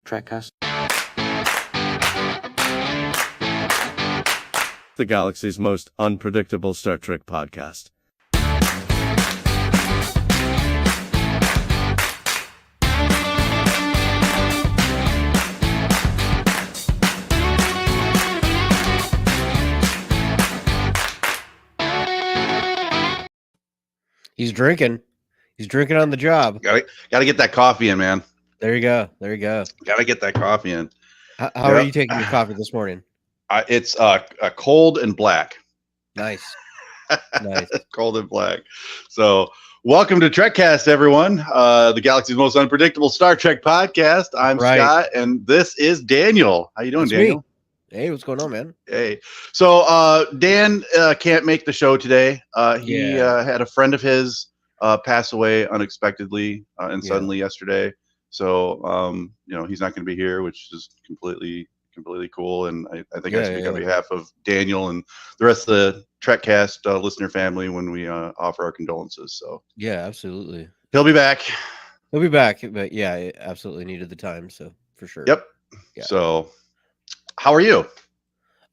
Trekcast. The galaxy's most unpredictable Star Trek podcast. He's drinking. He's drinking on the job. Gotta get that coffee in, man. There you go. There you go. Gotta get that coffee in. How are you taking your coffee this morning? It's a cold and black. Nice. Nice. Cold and black. So welcome to Trekcast, everyone. The galaxy's most unpredictable Star Trek podcast. I'm Scott, and this is Daniel. How you doing, Daniel? Me. Hey, what's going on, man? Hey. So Dan can't make the show today. He had a friend of his pass away unexpectedly and suddenly yesterday. So he's not going to be here, which is completely cool. And I think I speak on behalf of Daniel and the rest of the Trekcast listener family when we offer our condolences. So yeah, absolutely. He'll be back. But yeah, I absolutely needed the time. So for sure. Yep. Yeah. So how are you?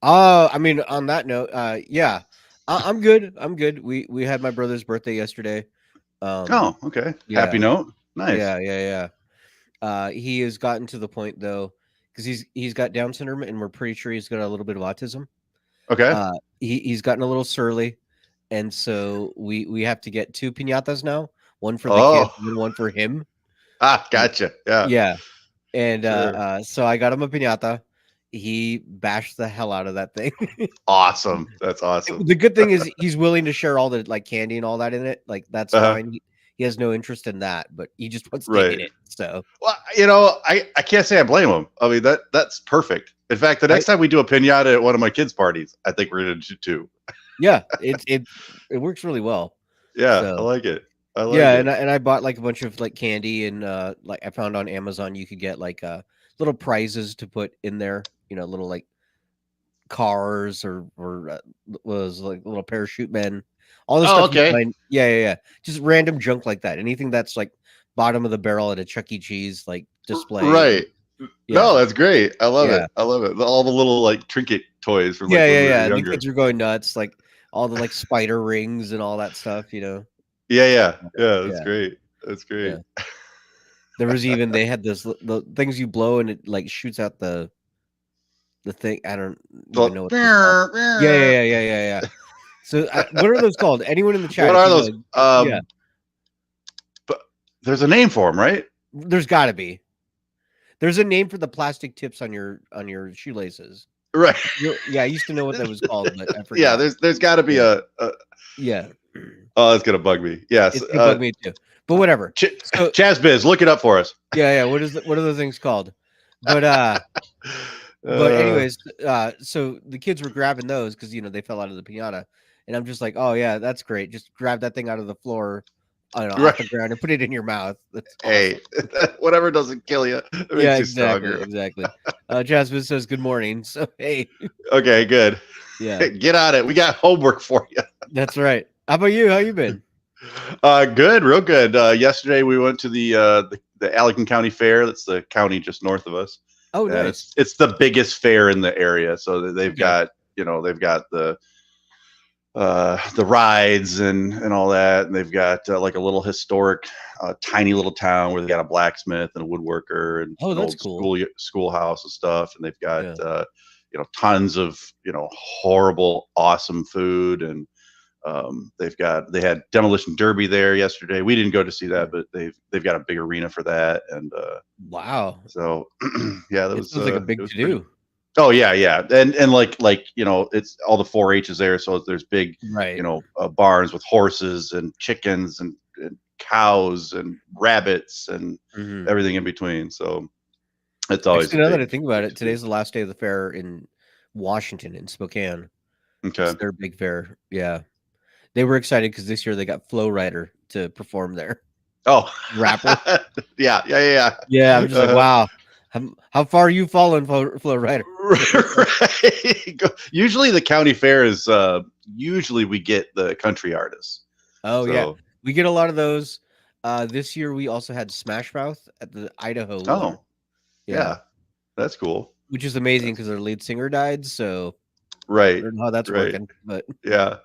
I mean, on that note, I'm good. I'm good. We had my brother's birthday yesterday. Oh, okay. Yeah. Happy note. Nice. Yeah. He has gotten to the point though, because he's got Down syndrome, and we're pretty sure he's got a little bit of autism. Okay. He's gotten a little surly, and so we have to get 2 piñatas now, one for the kid and one for him. Ah, gotcha. Yeah. Yeah. And so I got him a piñata. He bashed the hell out of that thing. Awesome. That's awesome. The good thing is he's willing to share all the like candy and all that in it. Like that's fine. He has no interest in that, but he just wants to eat it. So well, I can't say I blame him. I mean that's perfect. In fact, the next time we do a piñata at one of my kids' parties, I think we're gonna do 2. Yeah, it works really well. Yeah, so, I like it. And I bought like a bunch of like candy and like I found on Amazon you could get like little prizes to put in there. Little like cars or was like little parachute men. All this stuff. Okay. Yeah. Just random junk like that. Anything that's like bottom of the barrel at a Chuck E. Cheese like display. Right. Yeah. No, that's great. I love it. I love it. All the little like trinket toys from yeah. The kids are going nuts. Like all the like spider rings and all that stuff. Yeah. That's great. That's great. Yeah. There was even they had the things you blow and it like shoots out the thing. I don't even know what. Yeah. So what are those called? Anyone in the chat? What are those? But there's a name for them, right? There's got to be. There's a name for the plastic tips on your shoelaces. Right. I used to know what that was called, but I forgot. Yeah, there's got to be a. Yeah. Oh, that's gonna bug me. Yes, it bugged me too. But whatever. Chazbiz, look it up for us. Yeah. What are those things called? But anyways, so the kids were grabbing those because they fell out of the piñata, and I'm just like, oh yeah, that's great. Just grab that thing out of the floor, off the ground, and put it in your mouth. That's awesome. Hey, whatever doesn't kill you. Yeah, exactly. Jasmine says good morning. So hey. Okay, good. Yeah, get on it. We got homework for you. That's right. How about you? How you been? Good, real good. Yesterday we went to the Allegan County Fair. That's the county just north of us. Oh, nice. It's the biggest fair in the area. So they've got the rides and all that, and they've got like a little historic, tiny little town where they got a blacksmith and a woodworker and that's cool. Schoolhouse and stuff, and they've got tons of horrible, awesome food, and they had Demolition Derby there yesterday. We didn't go to see that, but they've got a big arena for that, and wow. So yeah, that was like a big to do. Oh yeah, and like it's all the 4-H's there, so there's big barns with horses and chickens and cows and rabbits and everything in between. So it's always. Now that I think about it, today's the last day of the fair in Washington, in Spokane. Okay, it's their big fair. Yeah, they were excited because this year they got Flo Rida to perform there. Oh, rapper. Yeah. Yeah, I'm just like, wow. How far are you fallen, Flo Rida? Right. Usually the county fair is usually we get the country artists. Oh, yeah. We get a lot of those. This year we also had Smash Mouth at the Idaho. Oh, yeah. That's cool. Which is amazing because their lead singer died. So I Right. don't know how that's Right. working, but Yeah.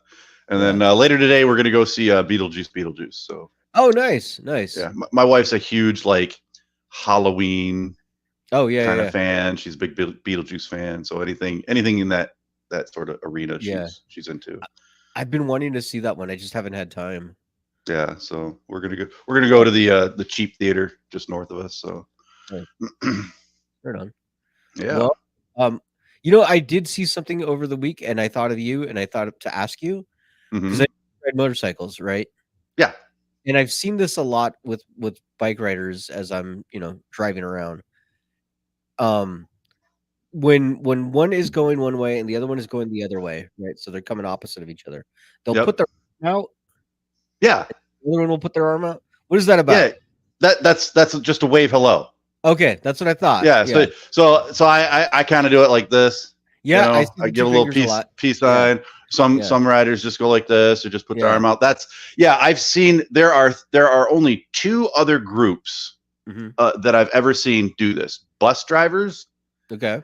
And Yeah. then later today, we're going to go see Beetlejuice. So, oh, nice. yeah, my wife's a huge like Halloween Oh yeah, kind yeah, of fan. She's a big Beetlejuice fan. So anything in that sort of arena, Yeah. she's into. I've been wanting to see that one. I just haven't had time. Yeah. So we're gonna go to the cheap theater just north of us. So, Right. Right on. yeah. Well, I did see something over the week, and I thought of you, and I thought to ask you because Mhm. I ride motorcycles, right? Yeah. And I've seen this a lot with bike riders as I'm, driving around. When one is going one way and the other one is going the other way, right? So they're coming opposite of each other. They'll Yep. put their arm out. Yeah. The other one will put their arm out. What is that about? Yeah. That's just a wave hello. Okay, that's what I thought. Yeah. Yeah, So I kind of do it like this. yeah. I see I the give two a little fingers a lot. peace sign. Yeah. Some riders just go like this or just put their Yeah. arm out. I've seen there are only two other groups Mhm. that I've ever seen do this: bus drivers Okay.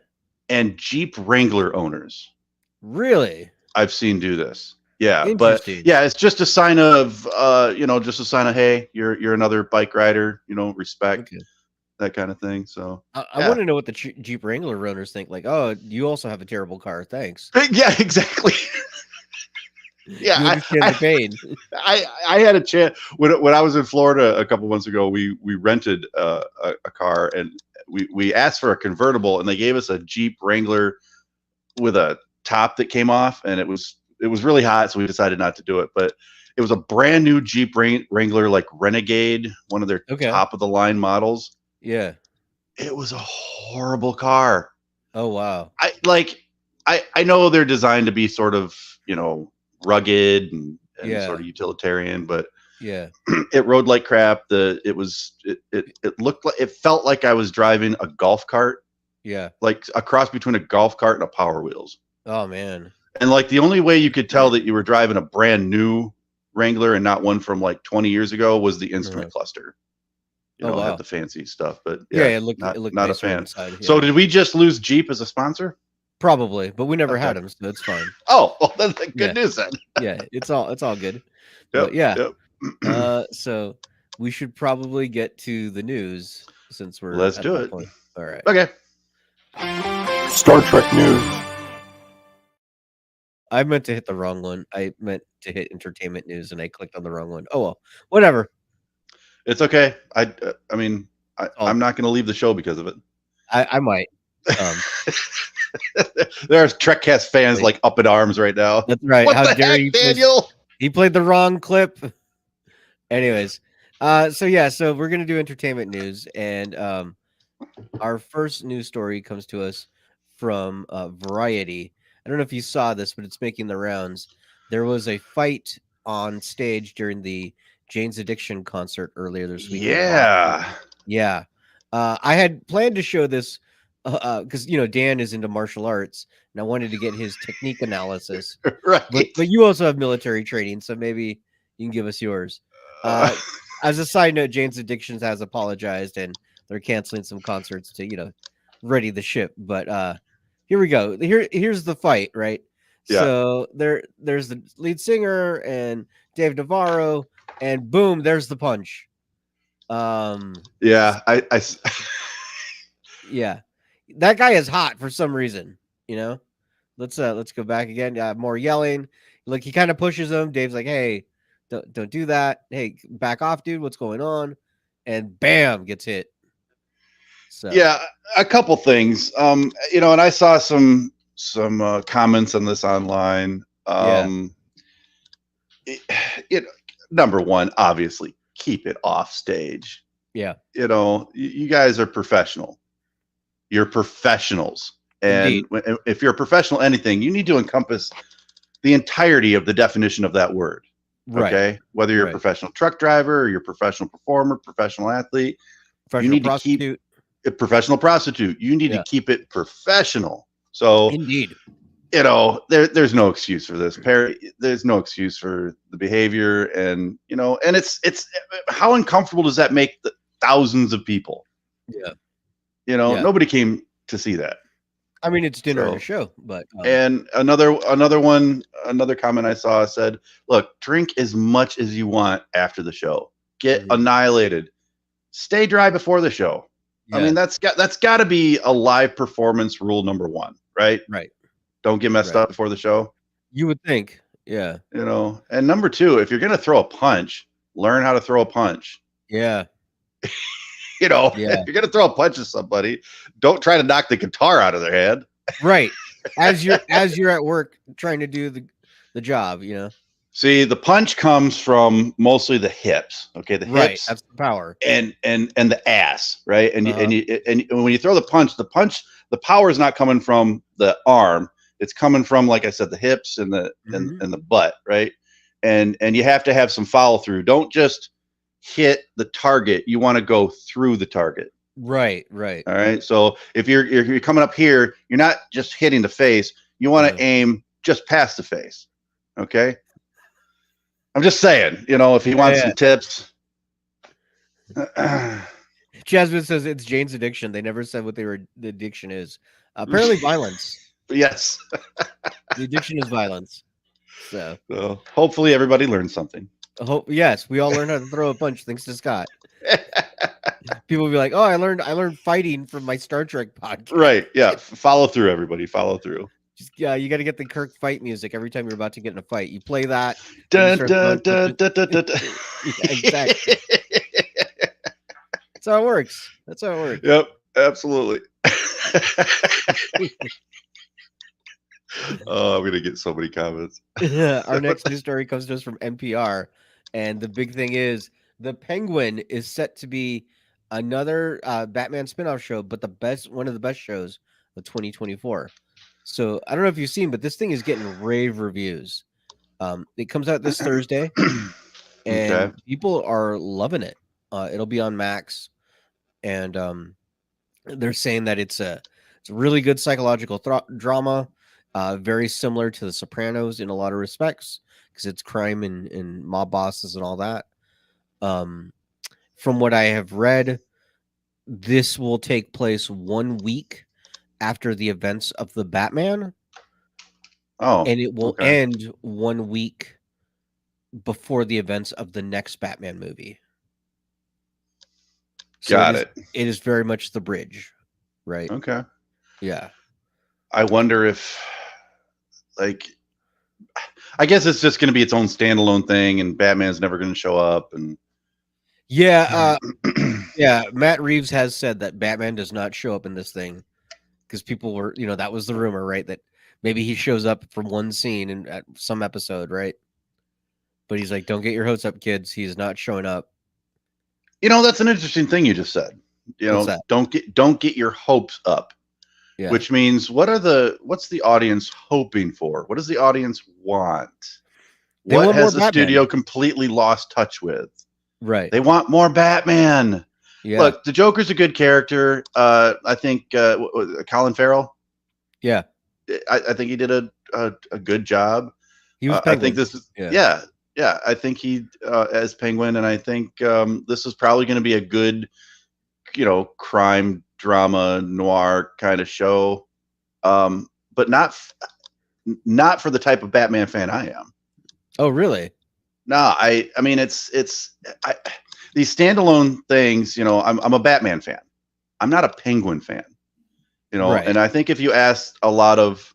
and Jeep Wrangler owners. Really I've seen do this. Yeah, but interesting. yeah, it's just a sign of just a sign of, hey, you're another bike rider, respect, Okay. that kind of thing. So I yeah. want to know what the Jeep Wrangler owners think. Like, oh, you also have a terrible car. Thanks. Yeah, exactly. Yeah, You understand the pain. I had a chance when I was in Florida a couple months ago. We rented a car and we asked for a convertible, and they gave us a Jeep Wrangler with a top that came off, and it was really hot, so we decided not to do it. But it was a brand new Jeep Wrangler, like Renegade, one of their top of the line models. Yeah. It was a horrible car. Oh wow. I know they're designed to be sort of rugged and sort of utilitarian, but Yeah. it rode like crap. It looked like, it felt like I was driving a golf cart. Yeah. Like a cross between a golf cart and a Power Wheels. Oh man. And like the only way you could tell that you were driving a brand new Wrangler and not one from like 20 years ago was the instrument cluster. It had the fancy stuff, but it looked not a nicer fan. inside, yeah. So did we just lose Jeep as a sponsor? Probably, but we never had them, so it's fine. Oh, well, that's good news then. Yeah, it's all good. Yep, But yeah. Yep. So we should probably get to the news since we're Let's at do that it. point. All right. Okay. Star Trek news. I meant to hit the wrong one. I meant to hit entertainment news, and I clicked on the wrong one. Oh well, whatever. It's okay. I'm not going to leave the show because of it. I might. There's Trekcast fans like up in arms right now. That's right. What How the dare heck, you, Daniel? He played the wrong clip. Anyways, so we're gonna do entertainment news, and our first news story comes to us from Variety. I don't know if you saw this, but it's making the rounds. There was a fight on stage during the Jane's Addiction concert earlier this week. Yeah. Yeah. I had planned to show this because Dan is into martial arts, and I wanted to get his technique analysis. Right. But you also have military training, so maybe you can give us yours. As a side note, Jane's Addictions has apologized, and they're canceling some concerts to ready the ship. But here we go. Here's the fight, right? Yeah. So there's the lead singer and Dave Navarro, and boom, there's the punch. Yeah, I Yeah, that guy is hot for some reason. Let's go back again. More yelling. Look, he kind of pushes him. Dave's like, "Hey, don't do that. Hey, back off, dude. What's going on?" And bam, gets hit. So yeah, a couple things. And I saw some comments on this online. Number one, obviously, keep it off stage. Yeah. You guys are professional. You're professionals. And if you're a professional anything, you need to encompass the entirety of the definition of that word. Right. Okay. Whether you're a professional truck driver or you're a professional performer, professional athlete, professional you need prostitute. to keep a professional prostitute. You need to keep it professional. So indeed. There's no excuse for this. There's no excuse for the behavior, and and it's how uncomfortable does that make the thousands of people? Yeah. Nobody came to see that. I mean, it's dinner and So- a show, but And another comment I saw said, "Look, drink as much as you want after the show. Get Mhm. annihilated. Stay dry before the show." I yeah, mean, that's got to be a live performance rule number one, right? right. Don't get messed Right. up before the show, You would think, yeah, you know. And number two, if you're gonna throw a punch, learn how to throw a punch. yeah, You know, Yeah. if you're gonna throw a punch at somebody, don't try to knock the guitar out of their head. right. As you're at work trying to do the job, you know. See, the punch comes from mostly the hips. Okay, the Right, hips that's the power. and the ass, right? And Uh-huh. and when you throw the punch, the power is not coming from the arm. It's coming from, like I said, the hips and the Mhm. and the butt, right? And you have to have some follow through. Don't just hit the target. You want to go through the target. Right, right. All right. So if you're coming up here, you're not just hitting the face. You want to Uh-huh. aim just past the face. Okay. I'm just saying, you know, if you want Yeah. some tips. Jasmine says it's Jane's addiction. They never said what the addiction is. Apparently, violence. Yes. The addiction is violence. So, So hopefully everybody learned something. yes, we all learned how to throw a punch thanks to Scott. People will be like, "Oh, I learned fighting from my Star Trek podcast." Right. Yeah. Follow through, everybody. Follow through. Just, you got to get the Kirk fight music every time you're about to get in a fight. You play that. Dun, start dun, throwing dun, dun, dun, dun. Yeah, exactly. That's how it works. That's how it works. Yep. Absolutely. Oh, I'm going to get so many comments. Our next news story comes to us from NPR, and the big thing is the Penguin is set to be another Batman spinoff show, but one of the best shows of 2024. So I don't know if you've seen, but this thing is getting rave reviews. It comes out this Thursday, and Okay. people are loving it. It'll be on Max, and they're saying that it's a really good psychological drama. Very similar to The Sopranos in a lot of respects because it's crime and mob bosses and all that. From what I have read, this will take place 1 week after the events of the Batman, Oh, and it will okay. end 1 week before the events of the next Batman movie. So Got it. It is very much the bridge, right? Okay. Yeah. I wonder if, like, I guess it's just going to be its own standalone thing, and Batman's never going to show up. And Yeah. Yeah. Matt Reeves has said that Batman does not show up in this thing because people were, that was the rumor, right? That maybe he shows up from one scene in at some episode, right? But he's like, don't get your hopes up, kids. He's not showing up. that's an interesting thing you just said. What's that? Don't get your hopes up. Yeah. Which means what's the audience hoping for? What does the audience want? They What want has more the Batman. studio completely lost touch with? Right. They want more Batman. Yeah. Look, the Joker's a good character. I think Colin Farrell. Yeah. I think he did a good job. He was I Penguin. think this is yeah. I think he as Penguin, and I think this is probably going to be a good, crime drama noir kind of show, but not for the type of Batman fan I am. Oh, really? No, I mean it's these standalone things. I'm a Batman fan. I'm not a Penguin fan. Right. And I think if you asked a lot of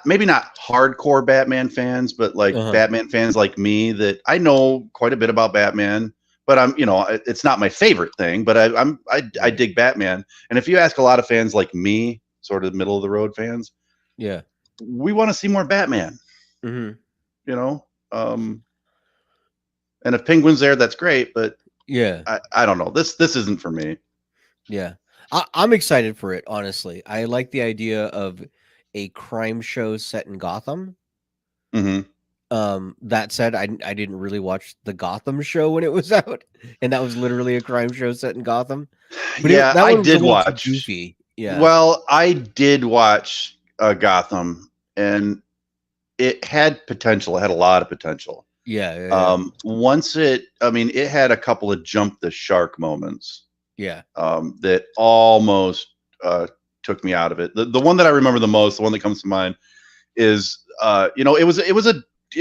maybe not hardcore Batman fans, but like Batman fans like me, that I know quite a bit about Batman, but it's not my favorite thing, but I dig Batman. And if you ask a lot of fans like me, sort of middle of the road fans, Yeah. we want to see more Batman, Mm-hmm. And if Penguin's there, that's great, but Yeah. I don't know. This isn't for me. Yeah. I'm excited for it, honestly. I like the idea of a crime show set in Gotham. Mm-hmm. That said, I didn't really watch the Gotham show when it was out, and that was literally a crime show set in Gotham. But Yeah, that I one was a did little too watch. goofy. Yeah. Well, I did watch Gotham, and it had potential. It had a lot of potential. Yeah. Once it had a couple of jump the shark moments. Yeah. That almost took me out of it. The one that I remember the most, the one that comes to mind, is it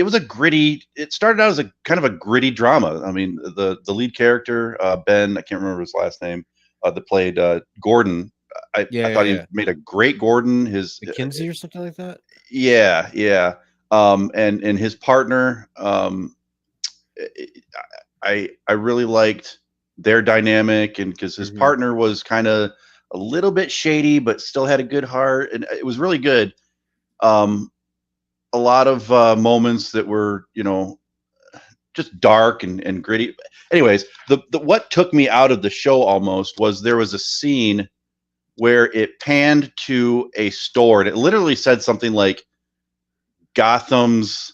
was a gritty. It started out as a kind of a gritty drama. I mean, the lead character Ben, I can't remember his last name, that played Gordon. I thought he made a great Gordon. His McKinsey or something like that. Yeah. And his partner. I really liked their dynamic, and because his partner was kind of a little bit shady, but still had a good heart, and it was really good. A lot of moments that were, just dark and gritty. Anyways, the what took me out of the show almost was there was a scene where it panned to a store, and it literally said something like Gotham's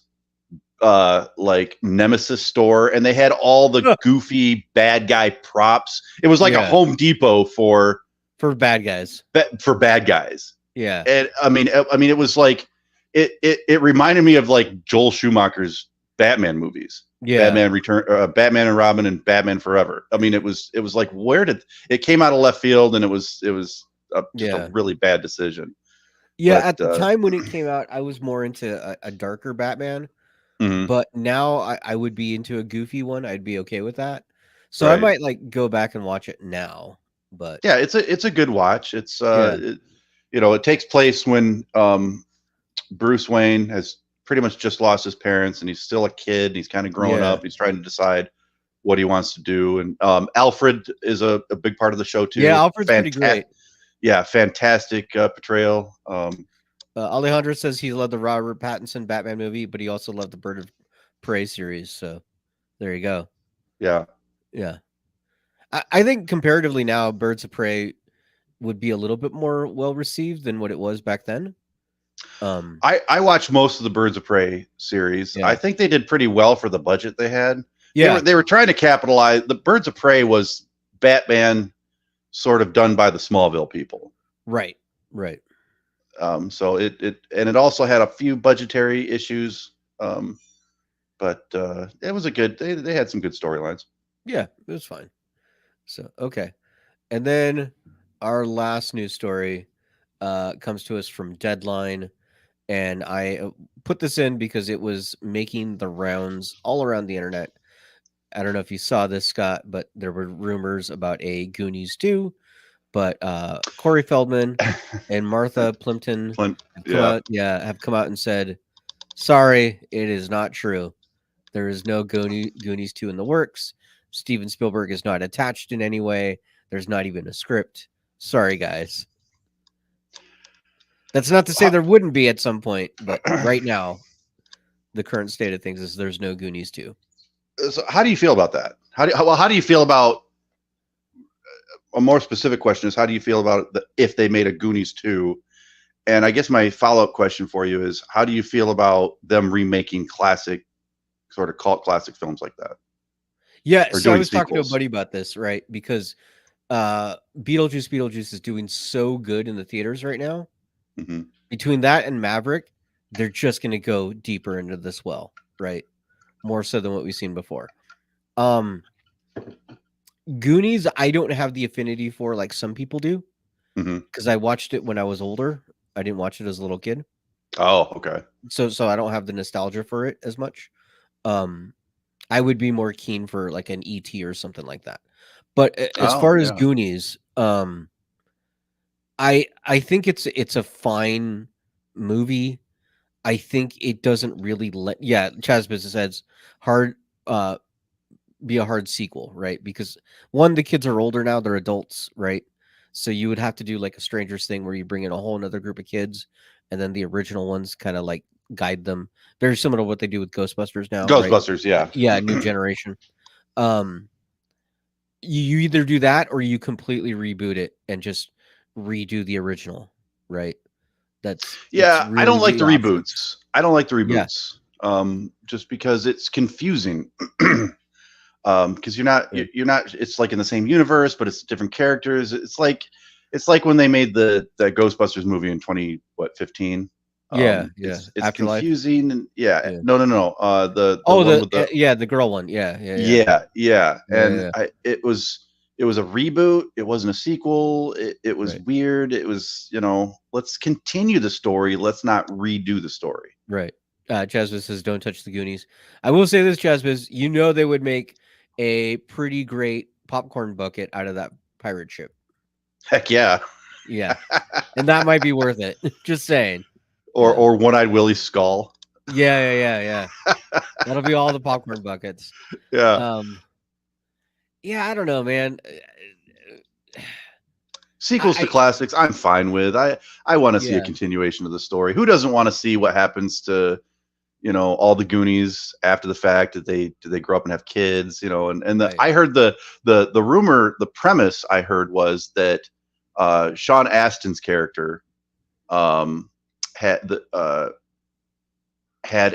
like Nemesis store, and they had all the goofy bad guy props. It was like a Home Depot for bad guys. For bad guys. Yeah. And I mean, it was like it reminded me of like Joel Schumacher's Batman movies. Yeah. Batman and Robin, and Batman Forever. I mean, it was like, where did it came out of left field, and it was just a really bad decision. Yeah, at the time when it came out, I was more into a darker Batman. But now I would be into a goofy one. I'd be okay with that. So I might like go back and watch it now. But yeah, it's a good watch. It's it takes place when Bruce Wayne has pretty much just lost his parents, and he's still a kid. He's kind of growing up. He's trying to decide what he wants to do. And Alfred is a big part of the show too. Yeah, Alfred's pretty great. Yeah, fantastic portrayal. Alejandro says he loved the Robert Pattinson Batman movie, but he also loved the Bird of Prey series. So there you go. Yeah. I think comparatively now, Birds of Prey would be a little bit more well received than what it was back then. I watched most of the Birds of Prey series. I think they did pretty well for the budget they had. Yeah, they were trying to capitalize. The Birds of Prey was Batman, sort of done by the Smallville people. Right. So it also had a few budgetary issues, but it was a good. They had some good storylines. Yeah, it was fine. So okay, and then our last news story comes to us from Deadline, and I put this in because it was making the rounds all around the internet. I don't know if you saw this, Scott, but there were rumors about a Goonies 2. But Corey Feldman and Martha Plimpton have come out and said, sorry, it is not true. There is no Goonies 2 in the works. Steven Spielberg is not attached in any way. There's not even a script. Sorry, guys. That's not to say there wouldn't be at some point, but right now, the current state of things is there's no Goonies 2. So how do you feel about that? How do you feel about a more specific question is how do you feel about if they made a Goonies 2? And I guess my follow-up question for you is how do you feel about them remaking classic, sort of cult classic films like that? Yeah, so I was talking to a buddy about this, right? Because Beetlejuice is doing so good in the theaters right now. Between that and Maverick, they're just going to go deeper into this well, right? More so than what we've seen before. Goonies, I don't have the affinity for like some people do, because I watched it when I was older. I didn't watch it as a little kid. Oh, okay. So I don't have the nostalgia for it as much. I would be more keen for like an E.T. or something like that. But as far as Goonies, I think it's a fine movie. I think it doesn't really Chaz Business Heads hard be a hard sequel, right? Because one, the kids are older now, they're adults, right? So you would have to do like a Stranger's thing where you bring in a whole another group of kids, and then the original ones kind of like guide them. Very similar to what they do with Ghostbusters now. Ghostbusters, right? Yeah, new generation. You either do that or you completely reboot it and just redo the original, right? That's really I don't like the reboots. I don't like the reboots. Just because it's confusing. Because you're not it's like in the same universe, but it's different characters. It's like when they made the Ghostbusters movie in 2015. It's confusing and no the girl one. The girl one. Yeah. And it was it was a reboot. It wasn't a sequel. It was Right. weird. It was, let's continue the story. Let's not redo the story. Right. Jasmine says, "Don't touch the Goonies." I will say this, Jasmine. You know they would make a pretty great popcorn bucket out of that pirate ship. Heck yeah. Yeah, and that might be worth it. Just saying. Or One-Eyed Willie's skull. Yeah. That'll be all the popcorn buckets. Yeah. Yeah, I don't know, man. Sequels to classics, I'm fine with. I want to see a Yeah. continuation of the story. Who doesn't want to see what happens to, all the Goonies after the fact? Did they grow up and have kids? Right. I heard the rumor, the premise I heard was that Sean Astin's character had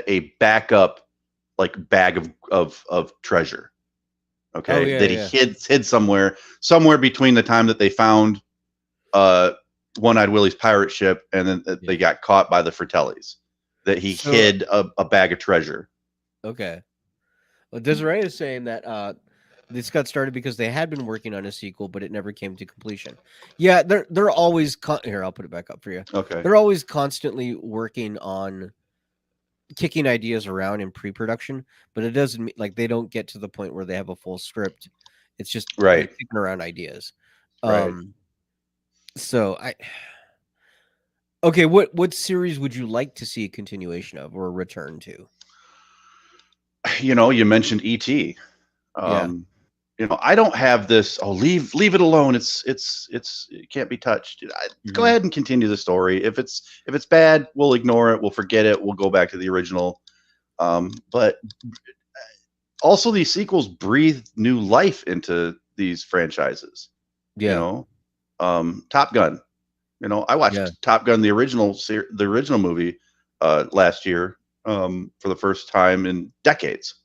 a backup bag of treasure. Okay, that he hid somewhere between the time that they found One-Eyed Willie's pirate ship and then they got caught by the Fratellis. That he hid a bag of treasure. Okay. Well, Desiree is saying that this got started because they had been working on a sequel, but it never came to completion. Yeah, they're always here. I'll put it back up for you. Okay. They're always constantly working on kicking ideas around in pre-production, but it doesn't mean they don't get to the point where they have a full script. It's just right kicking around ideas. Right. So okay, what series would you like to see a continuation of or a return to? You mentioned E.T. I don't have this. Oh, leave it alone. It can't be touched. Go ahead and continue the story. If it's bad, we'll ignore it. We'll forget it. We'll go back to the original. But also, these sequels breathe new life into these franchises. Yeah. Top Gun. I watched Top Gun, the original movie, last year for the first time in decades.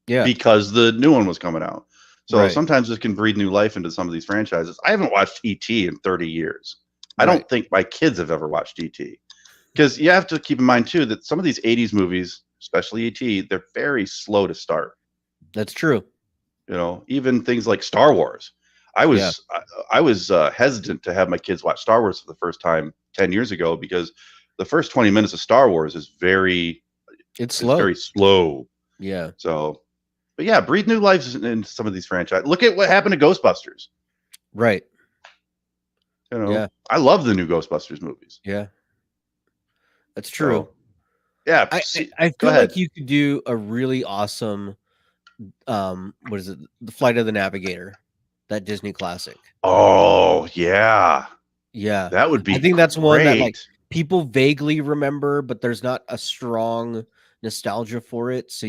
Yeah. Because the new one was coming out. So sometimes it can breathe new life into some of these franchises. I haven't watched E.T. in 30 years. I don't think my kids have ever watched E.T. Because you have to keep in mind, too, that some of these 80s movies, especially E.T., they're very slow to start. That's true. Even things like Star Wars. I was hesitant to have my kids watch Star Wars for the first time 10 years ago because the first 20 minutes of Star Wars is very slow. Yeah. So... But yeah, breathe new lives in some of these franchises. Look at what happened to Ghostbusters. Right. I love the new Ghostbusters movies. Yeah. That's true. Yeah. I feel like you could do a really awesome, what is it? The Flight of the Navigator, that Disney classic. Oh, yeah. Yeah. That would be I think that's one that people vaguely remember, but there's not a strong nostalgia for it. So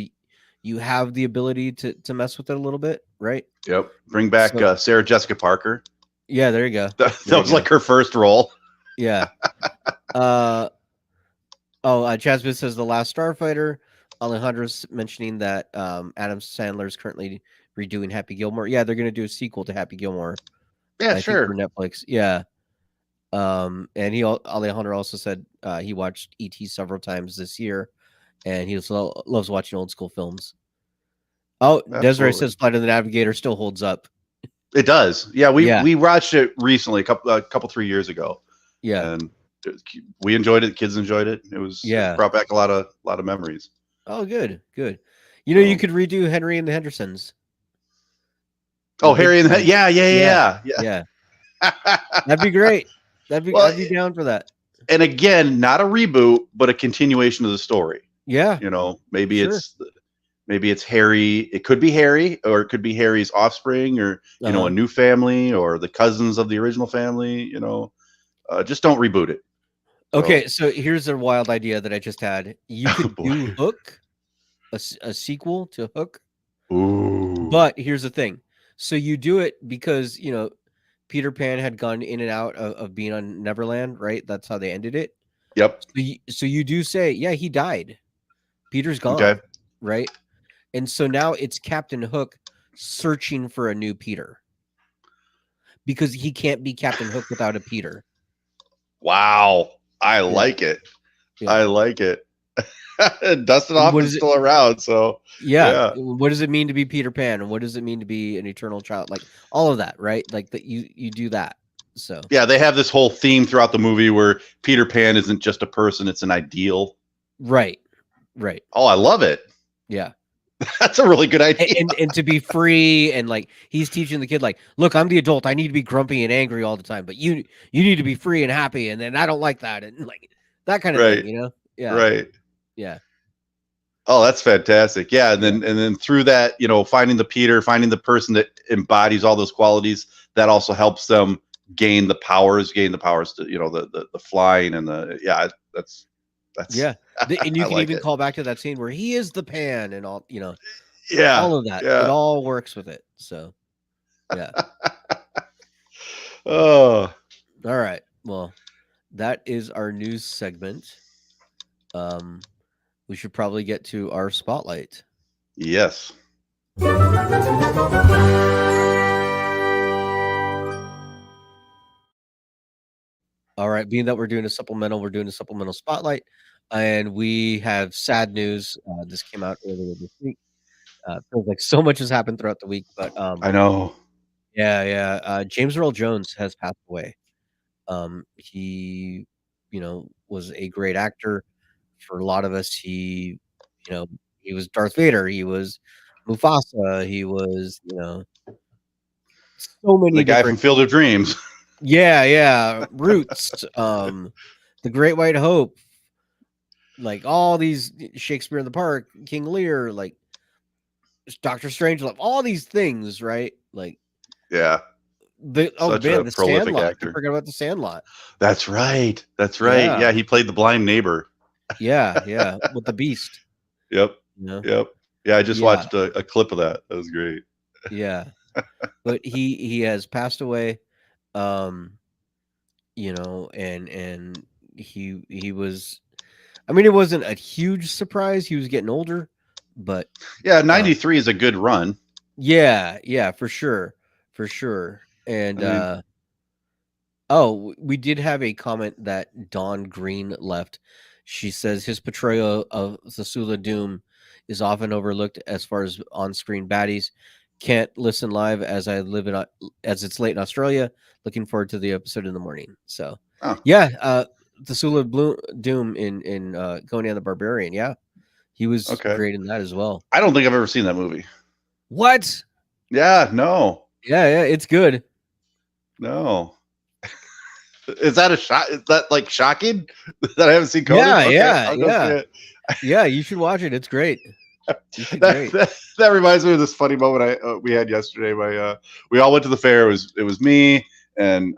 you have the ability to mess with it a little bit, right? Yep. Bring back Sarah Jessica Parker. Yeah, there you go. That was like her first role. Yeah. Chazbis says The Last Starfighter. Alejandro's mentioning that Adam Sandler is currently redoing Happy Gilmore. Yeah, they're going to do a sequel to Happy Gilmore. Yeah, sure. For Netflix. Yeah. And Alejandro also said he watched E.T. several times this year. And he loves watching old school films. Oh, absolutely. Desiree says Flight of the Navigator still holds up. It does. Yeah, we watched it recently, a couple 3 years ago. Yeah, and we enjoyed it. The kids enjoyed it. It brought back a lot of memories. Oh, good. You could redo Henry and the Hendersons. Oh, Harry and the yeah. That'd be great. I'd be down for that. And again, not a reboot, but a continuation of the story. Yeah. Maybe it's Harry. It could be Harry, or it could be Harry's offspring, or a new family, or the cousins of the original family. Just don't reboot it. Okay, so here's a wild idea that I just had. You could do Hook, a sequel to Hook. Ooh. But here's the thing. So you do it because Peter Pan had gone in and out of being on Neverland, right? That's how they ended it. Yep. So you do say, yeah, he died. Peter's gone. Okay. Right. And so now it's Captain Hook searching for a new Peter because he can't be Captain Hook without a Peter. Wow. I like it. Yeah. I like it. Dust it off What is is it? still around. So Yeah. What does it mean to be Peter Pan, and what does it mean to be an eternal child? Like all of that, right? Like that you do that. So yeah, they have this whole theme throughout the movie where Peter Pan isn't just a person; it's an ideal. right. Oh, I love it. Yeah. That's a really good idea. And to be free, and like he's teaching the kid, like, look, I'm the adult. I need to be grumpy and angry all the time, but you need to be free and happy, and then I don't like that, and like that kind of Right. thing, you know? Yeah. Right. Yeah. Oh, that's fantastic. Yeah, and Yeah. then through that, finding the person that embodies all those qualities, that also helps them gain the powers to, the flying and that's Yeah. And you I can like even it. call back to that scene where he is the Pan and all, Yeah. all of that. It Yeah. all works with it. So yeah. Oh. All right. Well, that is our news segment. We should probably get to our spotlight. Yes. All right. Being that we're doing a supplemental spotlight, and we have sad news. This came out earlier this week. Feels like so much has happened throughout the week, but I know. yeah. James Earl Jones has passed away. He, was a great actor for a lot of us. He was Darth Vader. He was Mufasa. He was, so many The guy from different. Field of Dreams. Yeah. Roots. The Great White Hope. Like all these Shakespeare in the Park, King Lear, like Doctor Strangelove, all these things, right? Like Yeah. the Such a the prolific Sandlot. actor. I forgot about the Sandlot. That's right. Yeah. Yeah, he played the blind neighbor. Yeah, with the Beast. Yep. Yep. Yeah, I just Yeah. watched a clip of that. That was great. Yeah. But he has passed away. And he was, I mean, it wasn't a huge surprise. He was getting older, but Yeah, 93 is a good run. yeah, for sure. And I mean, we did have a comment that Dawn Green left. She says his portrayal of Thasula Doom is often overlooked as far as on-screen baddies. Can't listen live as it's late in Australia. Looking forward to the episode in the morning. So Thasula Doom in Conan the Barbarian. Yeah, he was great in that as well. I don't think I've ever seen that movie. What? Yeah, no. Yeah, it's good. No. Is that a shock? Is that like shocking that I haven't seen Conan? Yeah, you should watch it. It's great. That reminds me of this funny moment we had yesterday. We all went to the fair. It was me and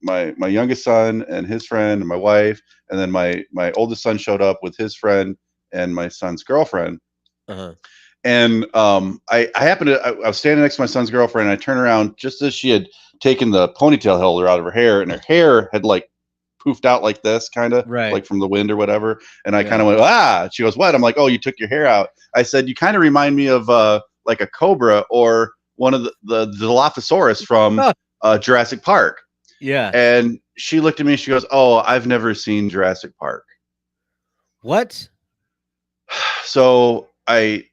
my youngest son and his friend and my wife, and then my oldest son showed up with his friend and my son's girlfriend. Uh-huh. And I happened to I was standing next to my son's girlfriend, and I turned around just as she had taken the ponytail holder out of her hair, and her hair had like poofed out like this, kind of like from the wind or whatever. And I kind of went, ah. She goes, what? I'm like, oh, you took your hair out. I said, you kind of remind me of like a cobra or one of the Dilophosaurus from Jurassic Park. Yeah. And she looked at me. She goes, oh, I've never seen Jurassic Park. What? So I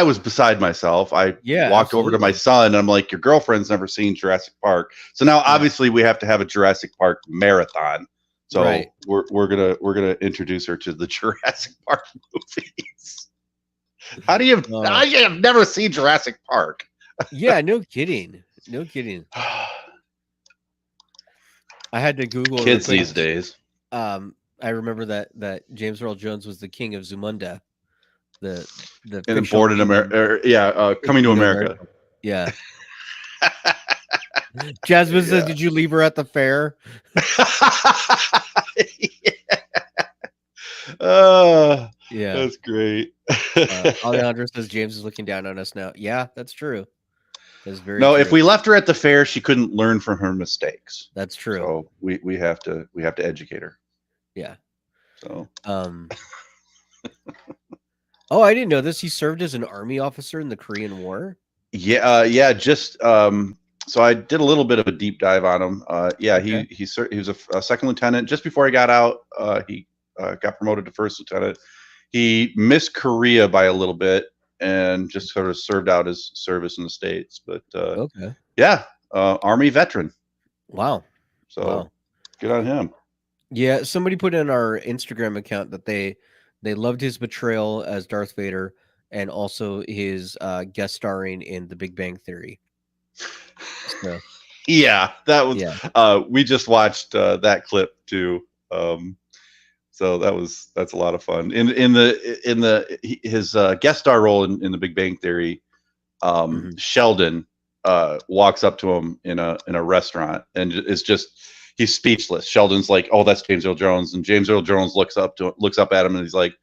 was beside myself. I walked over to my son and I'm like, your girlfriend's never seen Jurassic Park. So now obviously we have to have a Jurassic Park marathon. So we're gonna introduce her to the Jurassic Park movies. How do you have never seen Jurassic Park? Yeah, no kidding. I had to Google kids these days. I remember that James Earl Jones was the king of Zamunda. The and born in America, coming to America. Yeah. Jasmine says, "Did you leave her at the fair?" Yeah, that's great. Alejandro says James is looking down on us now. Yeah, that's true. That's very no. true. If we left her at the fair, she couldn't learn from her mistakes. That's true. So we have to educate her. Yeah. So. Oh, I didn't know this. He served as an army officer in the Korean War. Yeah. Just so I did a little bit of a deep dive on him. He was a second lieutenant. Just before he got out, he got promoted to first lieutenant. He missed Korea by a little bit and just sort of served out his service in the States. But Okay. yeah, Army veteran. Wow. So Wow. good on him. Yeah, somebody put in our Instagram account that they loved his portrayal as Darth Vader and also his guest starring in The Big Bang Theory. So, Yeah, that was. yeah. We just watched that clip too. So that's a lot of fun. His guest star role in The Big Bang Theory, Sheldon walks up to him in a restaurant and is just he's speechless. Sheldon's like, "Oh, that's James Earl Jones," and James Earl Jones looks up at him and he's like,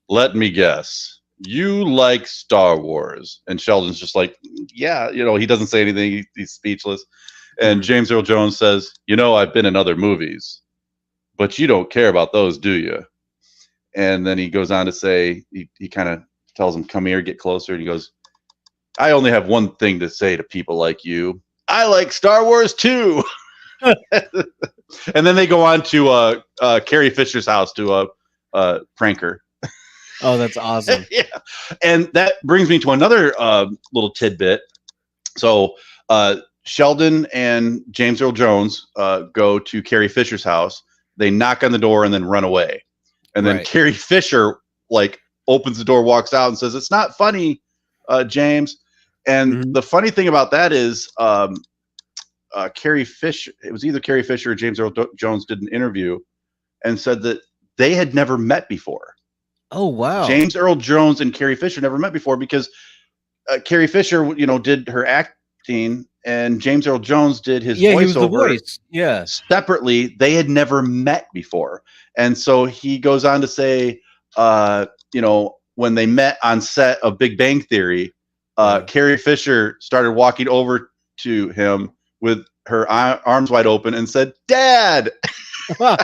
"Let me guess, you like Star Wars?" And Sheldon's just like, "Yeah," he doesn't say anything. He's speechless. And James Earl Jones says, "I've been in other movies, but you don't care about those, do you?" And then he goes on to say, he kind of tells him, "Come here, get closer." And he goes, "I only have one thing to say to people like you. I like Star Wars too." And then they go on to Carrie Fisher's house to prank her. Oh, that's awesome. Yeah. And that brings me to another little tidbit. So Sheldon and James Earl Jones go to Carrie Fisher's house. They knock on the door and then run away. And then Carrie Fisher opens the door, walks out, and says, "It's not funny, James." And the funny thing about that is Carrie Fisher, it was either Carrie Fisher or James Earl Jones did an interview and said that they had never met before. Oh, wow. James Earl Jones and Carrie Fisher never met before because Carrie Fisher, did her acting and James Earl Jones did his voiceover. He was the voice. Yeah. Separately, they had never met before. And so he goes on to say, when they met on set of Big Bang Theory, Carrie Fisher started walking over to him with her arms wide open and said, "Dad." So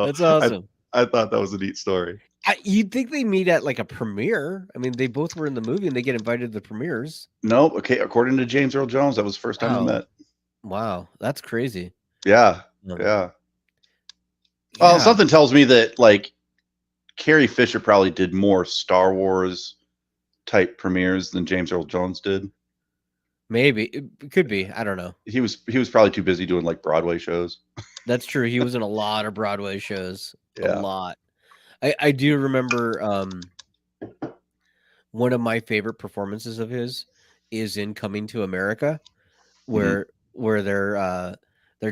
that's awesome. I thought that was a neat story. You'd think they meet at a premiere. I mean, they both were in the movie and they get invited to the premieres. No, okay. According to James Earl Jones, that was the first time they met. Wow, that's crazy. Yeah. Well, something tells me that Carrie Fisher probably did more Star Wars type premieres than James Earl Jones did. Maybe it could be. I don't know. He was probably too busy doing Broadway shows. That's true. He was in a lot of Broadway shows. Yeah. A lot. I do remember one of my favorite performances of his is in Coming to America, where they're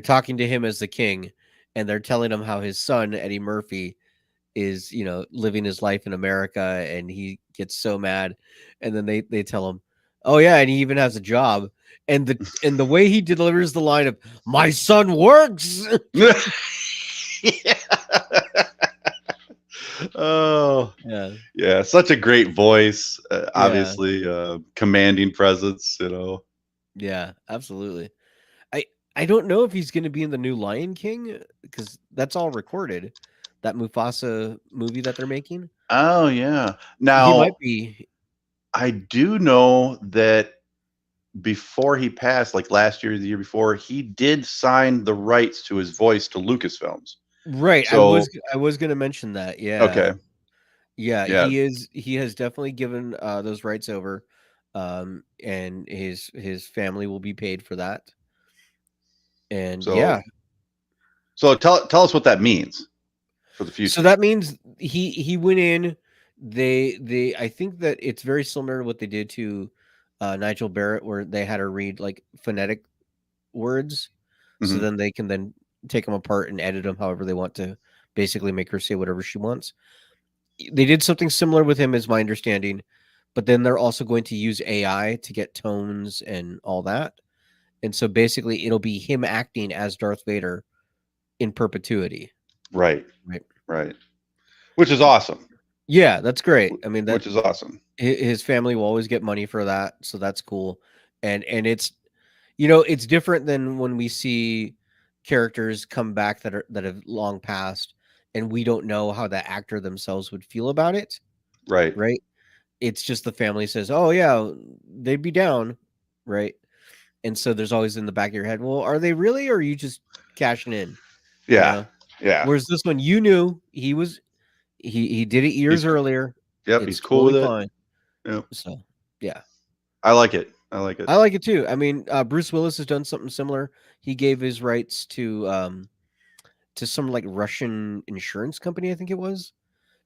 talking to him as the king, and they're telling him how his son Eddie Murphy is living his life in America, and he gets so mad, and then they tell him, "Oh yeah, and he even has a job," and the way he delivers the line of "My son works." Yeah. Oh yeah, such a great voice. Obviously, commanding presence. Yeah, absolutely. I don't know if he's going to be in the new Lion King because that's all recorded. That Mufasa movie that they're making. Oh yeah. Now he might be. I do know that before he passed, last year or the year before, he did sign the rights to his voice to Lucasfilms. Right. So, I was going to mention that. Yeah. Okay. Yeah. He has definitely given those rights over, and his family will be paid for that. And So tell us what that means for the future. So that means he went in. They I think that it's very similar to what they did to Nigel Barrett, where they had her read phonetic words, so then they can then take them apart and edit them however they want to basically make her say whatever she wants. They did something similar with him, is my understanding, but then they're also going to use AI to get tones and all that. And so basically it'll be him acting as Darth Vader in perpetuity. Right. Which is awesome. Yeah, that's great. I mean, which is awesome. His family will always get money for that, so that's cool. And it's it's different than when we see characters come back that have long passed, and we don't know how the actor themselves would feel about it. Right. It's just the family says, "Oh yeah, they'd be down," right? And so there's always in the back of your head, well, are they really, or are you just cashing in? Yeah. Yeah. Whereas this one, you knew he did it years earlier. Yep, It's he's cool with totally it. fine. Yep. So yeah, I like it. I like it. I like it too. I mean, Bruce Willis has done something similar. He gave his rights to some like Russian insurance company, I think it was,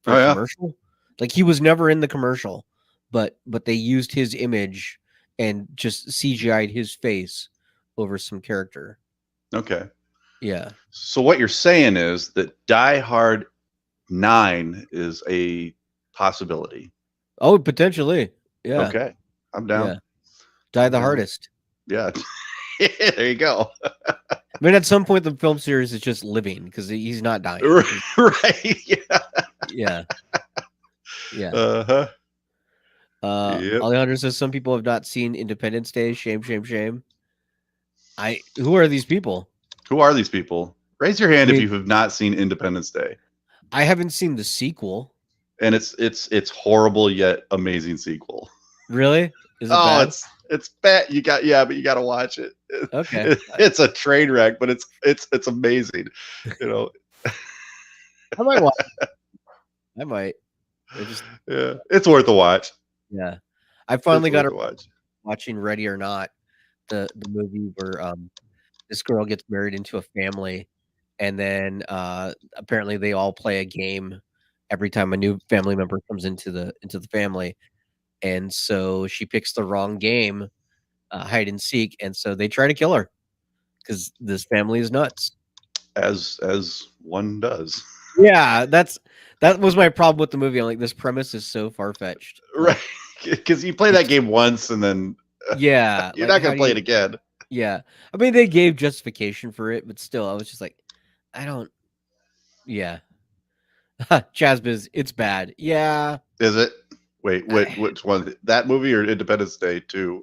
for Oh a yeah. commercial. Like he was never in the commercial, but they used his image and just CGI'd his face over some character. Okay. Yeah. So what you're saying is that Die Hard 9 is a possibility. Oh, potentially. Yeah. Okay. I'm down. Yeah. Die I'm the down. hardest. Yeah. There you go. I mean, at some point, the film series is just living because he's not dying. Right. Yeah. Yeah. Yeah. Uh-huh. Yep. Alejandro says some people have not seen Independence Day. Shame, shame, shame. Who are these people? Who are these people? Raise your hand I if mean- you have not seen Independence Day. I haven't seen the sequel. And it's horrible yet amazing sequel. Really? Is it bad? It's bad. But you got to watch it. Okay. It's a train wreck, but it's amazing. You know. I might watch it. I might. Yeah, it's worth a watch. Yeah. I finally got to to watch. watching Ready or Not, the movie where this girl gets married into a family, and then apparently they all play a game every time a new family member comes into the family, and so she picks the wrong game, hide and seek, and so they try to kill her because this family is nuts. As one does. Yeah, that was my problem with the movie. I'm like, this premise is so far fetched, Right? Because you play that game once and then yeah, you're like, not gonna play it again. Yeah, I mean they gave justification for it, but still, I was just like, I don't. Yeah, Chazbiz, it's bad. Yeah, Is it? Wait, which one? That movie or Independence Day 2?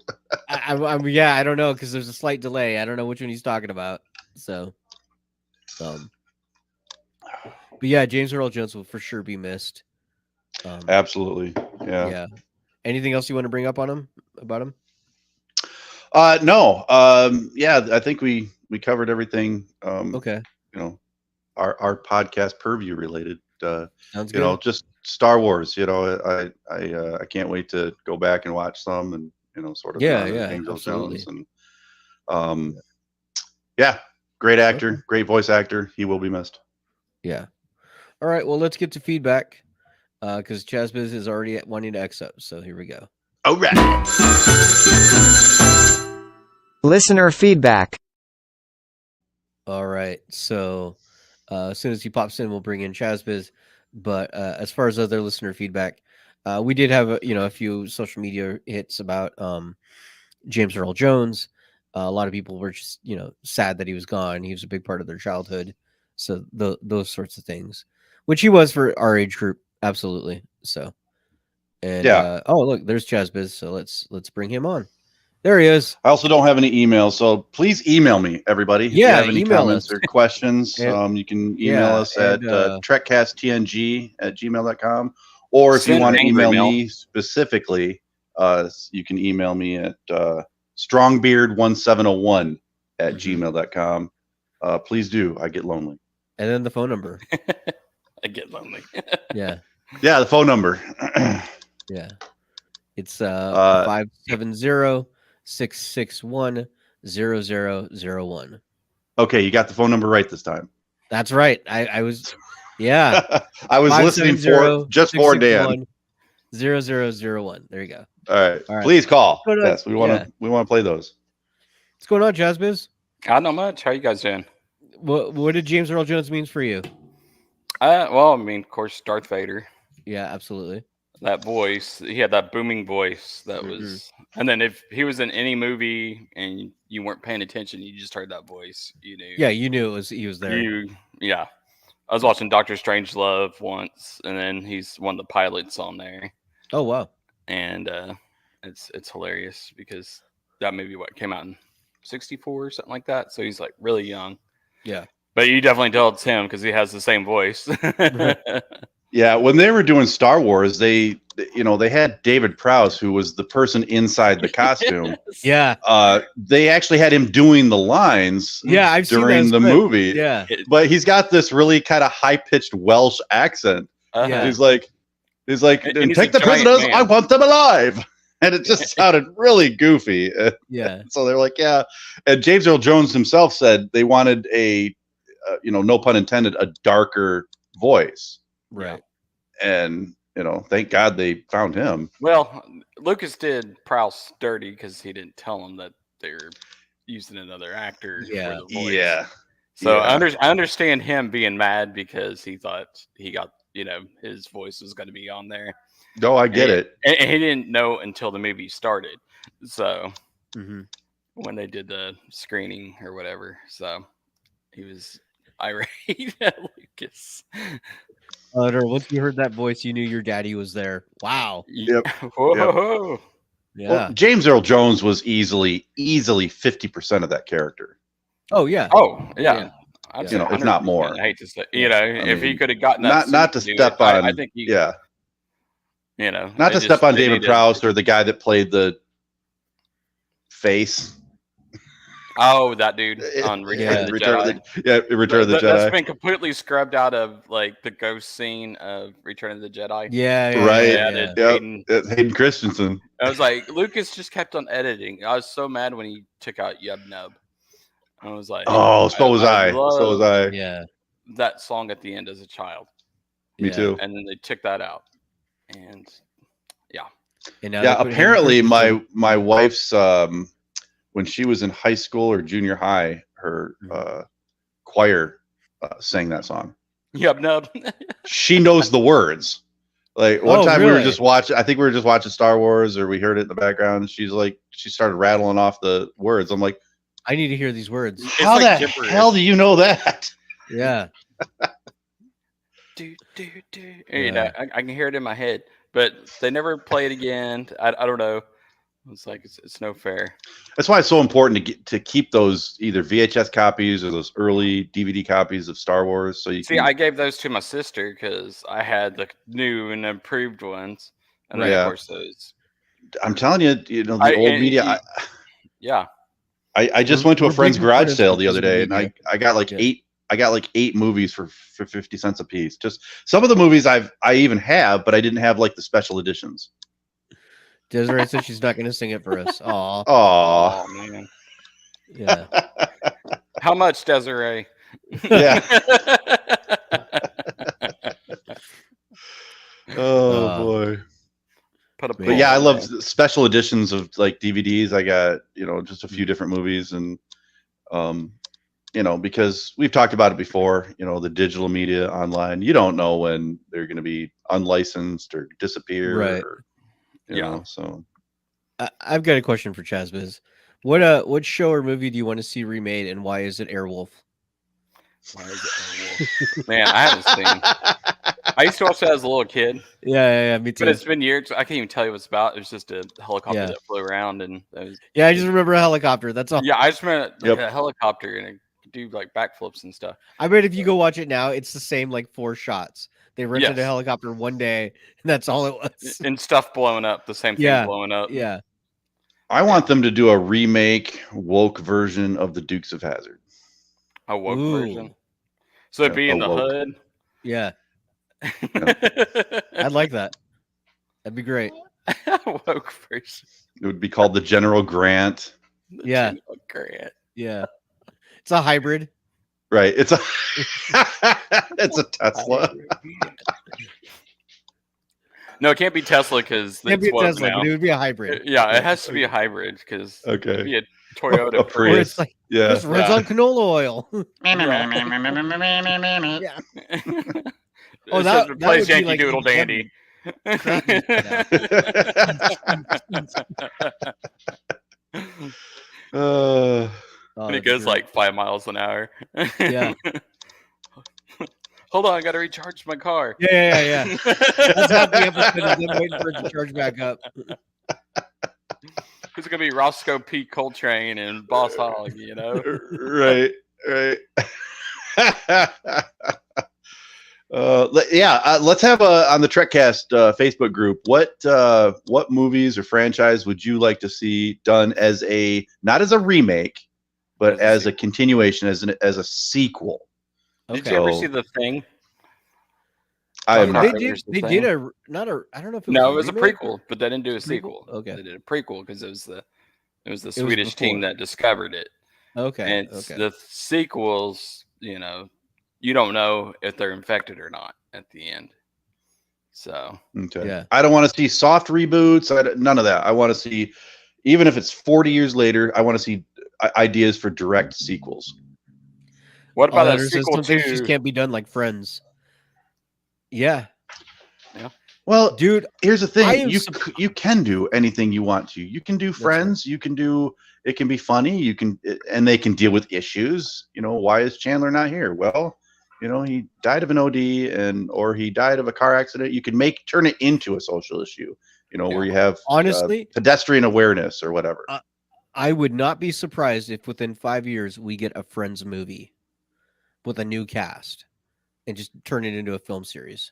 I don't know because there's a slight delay. I don't know which one he's talking about. So, but yeah, James Earl Jones will for sure be missed. Absolutely. Yeah. Yeah. Anything else you want to bring up on him about him? No. Yeah, I think we covered everything. Okay. You know, our podcast purview related. Sounds good. You know, just Star Wars. You know, I can't wait to go back and watch some and sort of James Earl Jones and yeah, great actor, Okay. great voice actor. He will be missed. Yeah. All right. Well, let's get to feedback because Chazbiz is already wanting to X up. So here we go. All right. Listener feedback. All right. So as soon as he pops in, we'll bring in Chazbiz. But as far as other listener feedback, we did have a few social media hits about James Earl Jones. A lot of people were just sad that he was gone. He was a big part of their childhood. So those sorts of things, which he was for our age group, absolutely. So, and yeah. Oh, look, there's Chazbiz. So let's bring him on. There he is. I also don't have any emails, so please email me, everybody. Yeah, if you have any email comments us. or questions, And- you can email us at and, trekcasttng@gmail.com. Or if you Send want to angry email mail. me specifically, you can email me at strongbeard1701 at gmail.com. Please do. I get lonely. And then the phone number. I get lonely. Yeah. Yeah, the phone number. Yeah. It's 570-661-0001. Okay, you got the phone number right this time. That's right. I was yeah. I was listening for Dan. 0001. There you go. All right. All right. Please call. Go ahead. Yes, we want to play those. What's going on, Chazbiz? Not much. How you guys doing? What did James Earl Jones means for you? Well, I mean, of course, Darth Vader. Yeah, absolutely. That voice, he had that booming voice. That was, and then if he was in any movie and you weren't paying attention, you just heard that voice. You knew. Yeah, you knew he was there. Yeah. I was watching Doctor Strangelove once, and then he's one of the pilots on there. Oh wow. And it's hilarious because that movie came out in 1964 or something like that. So he's like really young. Yeah. But you definitely tell it's him because he has the same voice. Yeah, when they were doing Star Wars, they had David Prowse, who was the person inside the costume. Yeah. They actually had him doing the lines Yeah, I've seen during that the clip. movie. Yeah. But he's got this really kind of high-pitched Welsh accent. Yeah. He's like, And he's take a the giant prisoners, man. I want them alive. And it just sounded really goofy. Yeah. So they're like, yeah. And James Earl Jones himself said they wanted no pun intended, a darker voice. Right. And, thank God they found him. Well, Lucas did Prowse dirty because he didn't tell him that they were using another actor Yeah. for the voice. Yeah. So Yeah. I understand him being mad because he thought he got, his voice was going to be on there. No, I get it. And he didn't know until the movie started. So Mm-hmm. when they did the screening or whatever, so he was irate at Lucas. Once you heard that voice, you knew your daddy was there. Wow. Yep. Whoa. Yeah. Well, James Earl Jones was easily 50% of that character. Oh yeah. Oh yeah. Yeah. I'd You say know, if not 100%. more. I hate to say, I if he mean, could have gotten that not to suit do step it, on. I think he, Yeah. Not to they step on they David need to- Prowse or the guy that played the face. Oh, that dude on Return of the Jedi. Return of the Jedi. That's been completely scrubbed out of like the ghost scene of Return of the Jedi. Yeah. Right. Yeah, Yeah. yeah. Hayden. Hayden Christensen. I was like, Lucas just kept on editing. I was so mad when he took out Yub Nub. I was like, Oh, so was I. So was loved I. Yeah. that song at the end as a child, Me too. and then they took that out, and And now Yeah, they put him apparently in- my wife's when she was in high school or junior high, her choir sang that song. Yub Nub. She knows the words. Like one Oh, time we were really? just watching, I think we were just watching Star Wars, or we heard it in the background. And she's like, she started rattling off the words. I'm like, I need to hear these words. how like the gibberish. hell do you know that? Yeah. do. I can hear it in my head, but they never play it again. I don't know. It's like it's no fair. That's why it's so important to keep those either VHS copies or those early DVD copies of Star Wars. So you See, can, I gave those to my sister because I had the new and improved ones, and then, Yeah. of course those. I'm telling you, the old and media. Yeah, I just We're- went to a we're friend's big garage fans sale of the other day, and media. I got like Yeah. eight. I got like 8 movies for 50 cents a piece. Just some of the movies I even have, but I didn't have like the special editions. Desiree said she's not going to sing it for us. Aw. Oh, oh man, Yeah. how much, Desiree? yeah. Oh Uh, boy. Put a But But yeah, I ball love in special editions of like DVDs. I got, just a Mm-hmm. few different movies, and because we've talked about it before, the digital media online, you don't know when they're going to be unlicensed or disappear. Right. Or, Yeah. so I've got a question for Chazbiz. What show or movie do you want to see remade, and why is it Airwolf? Why is it Airwolf? Man, I haven't seen. I used to watch that as a little kid, Yeah, me too. but it's been years. I can't even tell you what it's about. It was just a helicopter Yeah. that flew around, and that was, Yeah, I just remember a helicopter. That's all. yeah, I just remember like, Yep. a helicopter and it could do like backflips and stuff. I bet if you go watch it now, it's the same like 4 shots. They rented a Yes. helicopter one day, and that's all it was. And stuff blowing up, the same thing Yeah. blowing up. Yeah. I want them to do a remake woke version of the Dukes of Hazzard. A woke Ooh. version. So it'd be in the woke. hood. Yeah. I'd like that. That'd be great. Woke version. It would be called the General Grant. The Yeah. General Grant. Yeah. It's a hybrid. Right. It's a it's a Tesla. No, it can't be Tesla because It'd be a it's woke Tesla, now. but it would be a hybrid. Yeah, it has to be a hybrid because Okay. it'd be a Toyota A Or Prius. it's like Yeah. this runs Yeah. on canola oil. Yeah. Yeah. It Oh, says that replace would be Yankee like Doodle heavy. Dandy. Uh, Oh, And it that'd be goes great. like 5 miles an hour. Yeah. Hold on, I gotta recharge my car. Yeah. That's half the episode is them waiting for it to charge back up. It's gonna be Roscoe P. Coltrane and Boss Hogg, right. Let's have on the Trekcast Facebook group. What movies or franchise would you like to see done as not as a remake, but as a continuation, as a sequel? Did you ever see The Thing? I have not. They did a not a. I don't know if it was. No, it was a prequel, but they didn't do a sequel. Okay, they did a prequel because it was the was Swedish team that discovered it. Okay, And the sequels, you don't know if they're infected or not at the end. So okay, yeah, I don't want to see soft reboots. None of that. I want to see, even if it's 40 years later, I want to see ideas for direct sequels. What about that sequel some things to? just can't be done like Friends. Yeah. Well, dude, here's the thing: you can do anything you want to. You can do Friends. Right. You can do. It can be funny. And they can deal with issues. Why is Chandler not here? Well, he died of an OD or he died of a car accident. You can turn it into a social issue. Where you have honestly pedestrian awareness or whatever. I would not be surprised if within 5 years we get a Friends movie with a new cast and just turn it into a film series.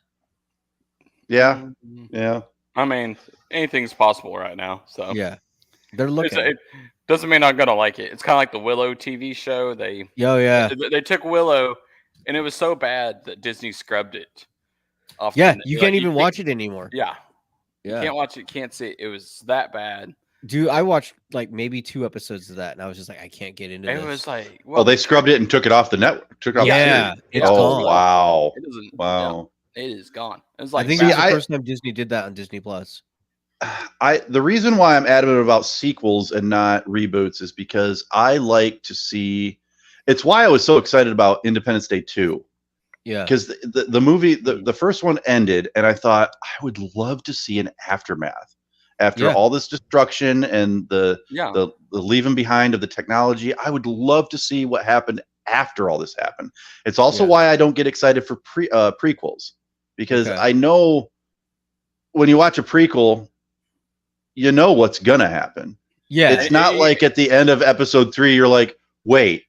Yeah. I mean, anything's possible right now. So yeah, they're looking. It doesn't mean I'm gonna like it. It's kind of like the Willow TV show. They took Willow, and it was so bad that Disney scrubbed it. Yeah, you can't even watch it anymore. Yeah, you can't watch it. Can't see it. It was that bad. Dude, I watched like maybe 2 episodes of that, and I was just like, I can't get into this. It was like, they scrubbed it and took it off the network. Took it off. Yeah, it's gone. Wow. It doesn't. Wow. Yeah, it is gone. It was like I think it's the first time Disney did that on Disney Plus. The reason why I'm adamant about sequels and not reboots is because I like to see. It's why I was so excited about Independence Day 2. Yeah. Because the movie, the first one ended, and I thought I would love to see an aftermath after all this destruction and the leaving behind of the technology. I would love to see what happened after all this happened. It's also why I don't get excited for prequels, because I know when you watch a prequel, you know what's gonna happen. Yeah, it's not like at the end of episode 3, you're like, wait,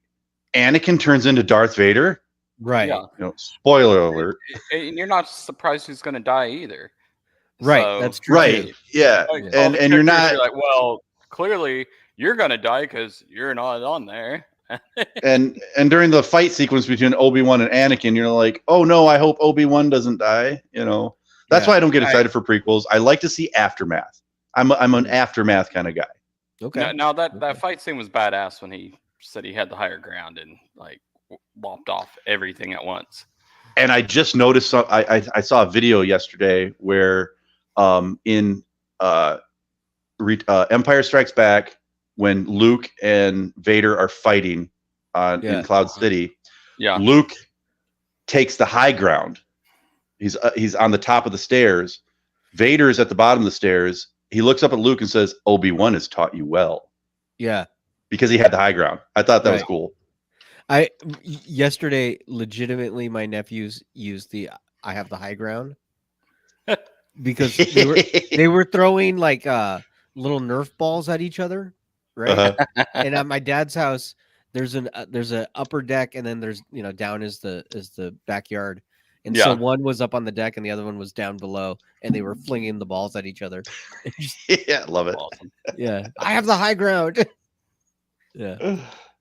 Anakin turns into Darth Vader, right? Yeah. Spoiler alert. And you're not surprised who's gonna die either. Right, so, that's true. Right, yeah, and you're not you're like, well, clearly you're gonna die because you're not on there. and during the fight sequence between Obi-Wan and Anakin, you're like, oh no, I hope Obi-Wan doesn't die. That's why I don't get excited for prequels. I like to see aftermath. I'm an aftermath kind of guy. Okay. Now that fight scene was badass when he said he had the higher ground and like lopped off everything at once. And I just noticed I saw a video yesterday where in Empire Strikes Back, when Luke and Vader are fighting in Cloud City, Luke takes the high ground. He's on the top of the stairs. Vader is at the bottom of the stairs. He looks up at Luke and says, Obi-Wan has taught you well. Yeah. Because he had the high ground. I thought that was cool. Yesterday, legitimately, my nephews used the I have the high ground because they were throwing like little Nerf balls at each other, right? And at my dad's house, there's a upper deck, and then there's down is the backyard. And so one was up on the deck and the other one was down below, and they were flinging the balls at each other. Yeah, love it. Awesome. Yeah, I have the high ground. Yeah,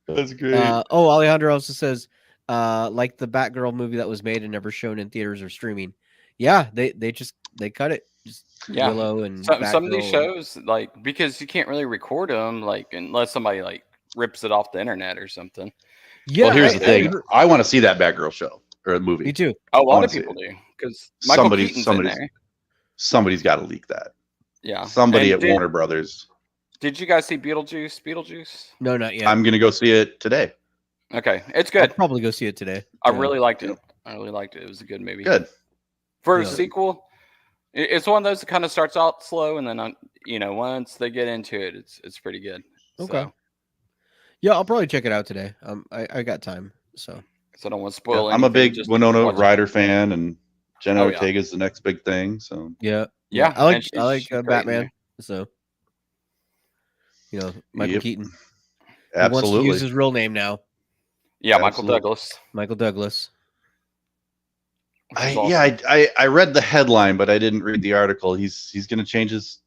that's great. Alejandro also says, like the Batgirl movie that was made and never shown in theaters or streaming. Yeah, they cut it. Just Willow and some of these shows, like, because you can't really record them, like, unless somebody like rips it off the internet or something. Yeah, well, here's the thing. I want to see that Batgirl show. Or a movie. Me too. A lot of people do, because somebody's got to leak that. Yeah, somebody at Warner Brothers. Did you guys see Beetlejuice? No, not yet. I'm gonna go see it today. Okay, it's good. I'll probably go see it today. I really liked it. It was a good movie. Good. For a sequel, it's one of those that kind of starts out slow, and then once they get into it, it's pretty good. Okay. So. Yeah, I'll probably check it out today. I got time, so I don't want to spoil. I'm a big Winona Ryder fan, and Jenna Ortega is the next big thing. So yeah. I like Batman. So Michael Keaton. Absolutely. He wants to use his real name now. Yeah, Michael Douglas. Michael Douglas. I read the headline, but I didn't read the article. He's going to change his.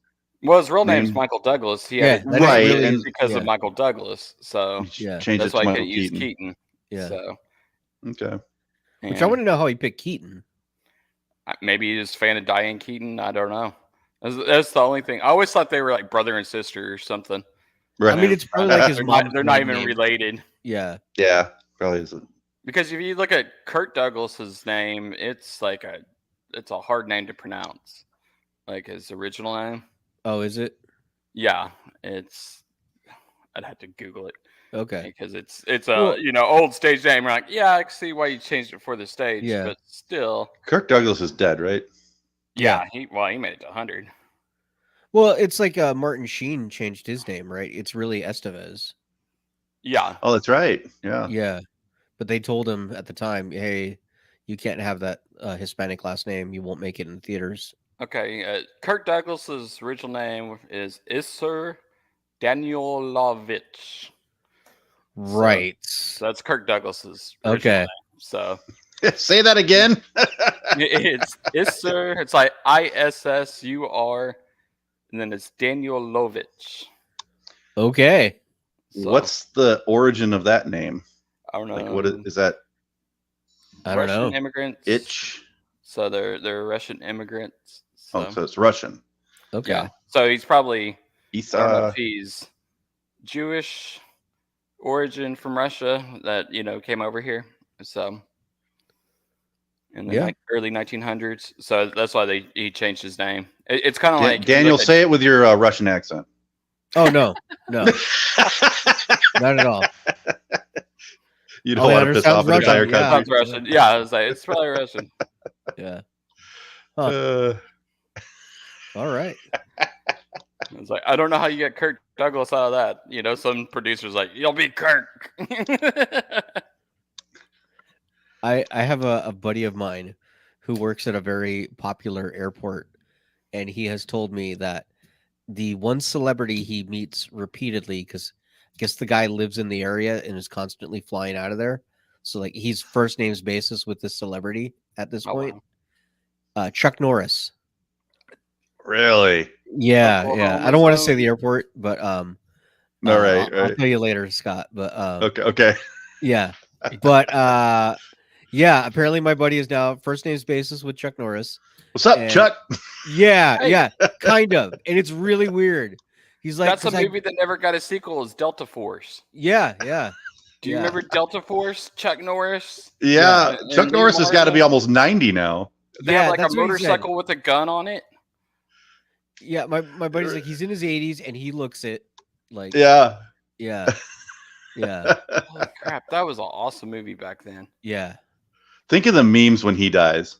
Well, his real name's name. Michael Douglas. He Yeah, had it that is Right, really and- because of Michael Douglas. So Change that's it why to he Michael could use Keaton. Keaton. Yeah. So, Okay. Which I want to know how he picked Keaton. maybe he's a fan of Diane Keaton. I don't know. That's the only thing. I always thought they were like brother and sister or something. Right. I mean, it's probably like his mom. They're not even related. Yeah. Yeah, probably isn't. Because if you look at Kirk Douglas's name, it's a hard name to pronounce. Like his original name. Oh, is it? Yeah, I'd have to Google it. Okay. Because it's a old stage name. We're like, yeah, I can see why you changed it for the stage. Yeah. But still. Kirk Douglas is dead, right? Yeah, he made it to 100. Well, it's like Martin Sheen changed his name, right? It's really Estevez. Yeah. Oh, that's right. Yeah. Yeah. But they told him at the time, hey, you can't have that Hispanic last name. You won't make it in theaters. Okay. Kirk Douglas's original name is Isser Danielovich. Right. So that's Kirk Douglas's original name. So Say that again. it's Isser. It's like Issur, and then it's Danielovich. Okay. So, What's the origin of that name? I don't know. Like, what is that? I don't Russian know. immigrants. Itch. So they're Russian immigrants. So, So it's Russian. Okay. yeah. So he's probably I don't know Isa. if he's Jewish origin from Russia that came over here. So in the early 1900s. So that's why he changed his name. It's kind of like Daniel. Say it with your Russian accent. Oh no, not at all. You don't want to piss off an entire Russian, yeah. country. Sounds Russian. Yeah, I was like, it's probably Russian. Yeah. All right. It's like, I don't know how you get Kirk Douglas out of that. Some producers like, you'll be Kirk. I have a buddy of mine who works at a very popular airport, and he has told me that the one celebrity he meets repeatedly, because I guess the guy lives in the area and is constantly flying out of there. So like he's first names basis with this celebrity at this point. Wow. Chuck Norris. Really? Yeah, Oklahoma yeah. I don't want to zone? say the airport, but No, right. I'll tell you later, Scott. But Okay. yeah. But yeah, apparently my buddy is now first names basis with Chuck Norris. What's up, And- Chuck? Yeah, Hey. yeah, kind of. And it's really weird. He's like, That's a 'cause movie that never got a sequel is Delta Force. yeah. Do you Yeah. remember Delta Force? Chuck Norris? Yeah, and Chuck Norris has got to be Mario? almost 90 now. They Yeah, have like a that's what he said. motorcycle with a gun on it. Yeah, my buddy's like, he's in his 80s and he looks it like, Yeah. yeah, yeah, Holy crap, that was an awesome movie back then. yeah. Think of the memes when he dies.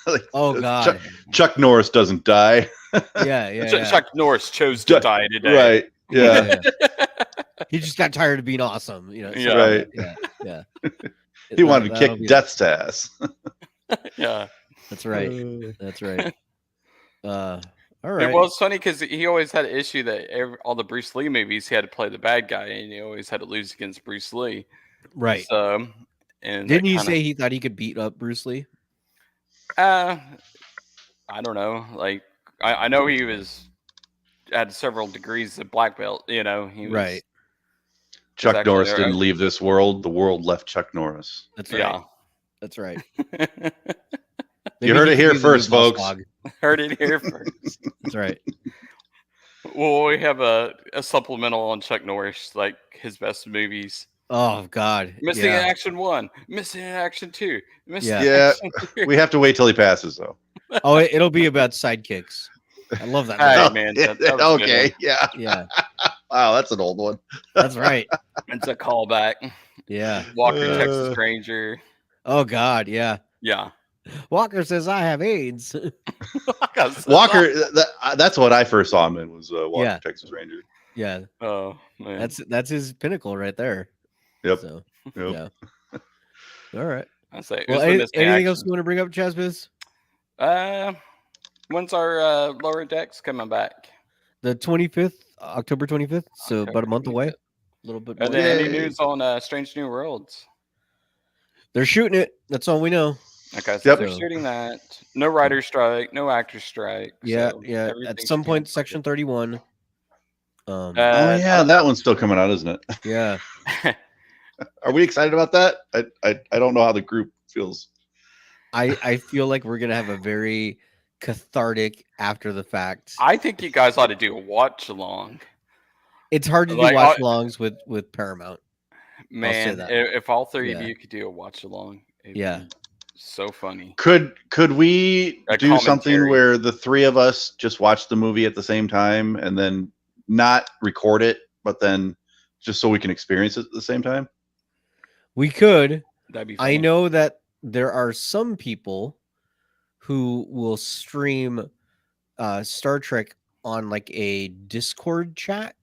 Like, Oh God, Chuck Norris doesn't die. yeah. Chuck Norris chose to die today. Right. Yeah. He just got tired of being awesome, so, Yeah. Right. yeah. He wanted to That'll kick be- Death's ass. Yeah. That's right. That's right. All right. It was funny because he always had an issue that all the Bruce Lee movies he had to play the bad guy, and he always had to lose against Bruce Lee. Right. So, and Didn't he say he thought he could beat up Bruce Lee? I don't know. Like I know he had several degrees of black belt. He was Right. Chuck actually Norris all didn't right. leave this world. The world left Chuck Norris. That's right. Yeah. That's right. You heard it here first, folks. Heard it here first. That's right. Well, we have a supplemental on Chuck Norris, like his best movies. Oh God. Missing in Yeah. Action 1, Missing in Action 2, Missing Yeah. in Yeah. Action 3. We have to wait till he passes, though. Oh, it'll be about sidekicks. I love that. Hey, movie. man, that was a good Okay. one. Yeah. Yeah, Wow, that's an old one. that's right. It's a callback. Yeah. Walker, Texas Ranger. Oh God. Yeah. Yeah. Walker says I have AIDS. Walker. That's what I first saw him in was Walker, Yeah. Texas Ranger. Yeah. Oh man. That's his pinnacle right there. Yep. So Yep. yeah. All right. I say. Well, anything else you want to bring up, Chazbiz? When's our lower decks coming back? The 25th, October 25th. So October about a month away. 25th. A little bit Are more. there any Yay. news on Strange New Worlds? They're shooting it. That's all we know. Okay, so Yep. they're shooting that. No writer strike, no actor strike. Yeah, so yeah. At everything's some point, good. Section 31. Oh yeah, that one's still coming out, isn't it? Yeah. Are we excited about that? I don't know how the group feels. I feel like we're gonna have a very cathartic after the fact. I think you guys ought to do a watch along. It's hard to do Like, watch alongs with Paramount. Man, that. if all three of Yeah. you could do a watch along, it'd Yeah. be so funny. Could we A do something commentary. where the three of us just watch the movie at the same time and then not record it, but then just so we can experience it at the same time? We could. That'd be funny. I know that there are some people who will stream Star Trek on like a Discord chat.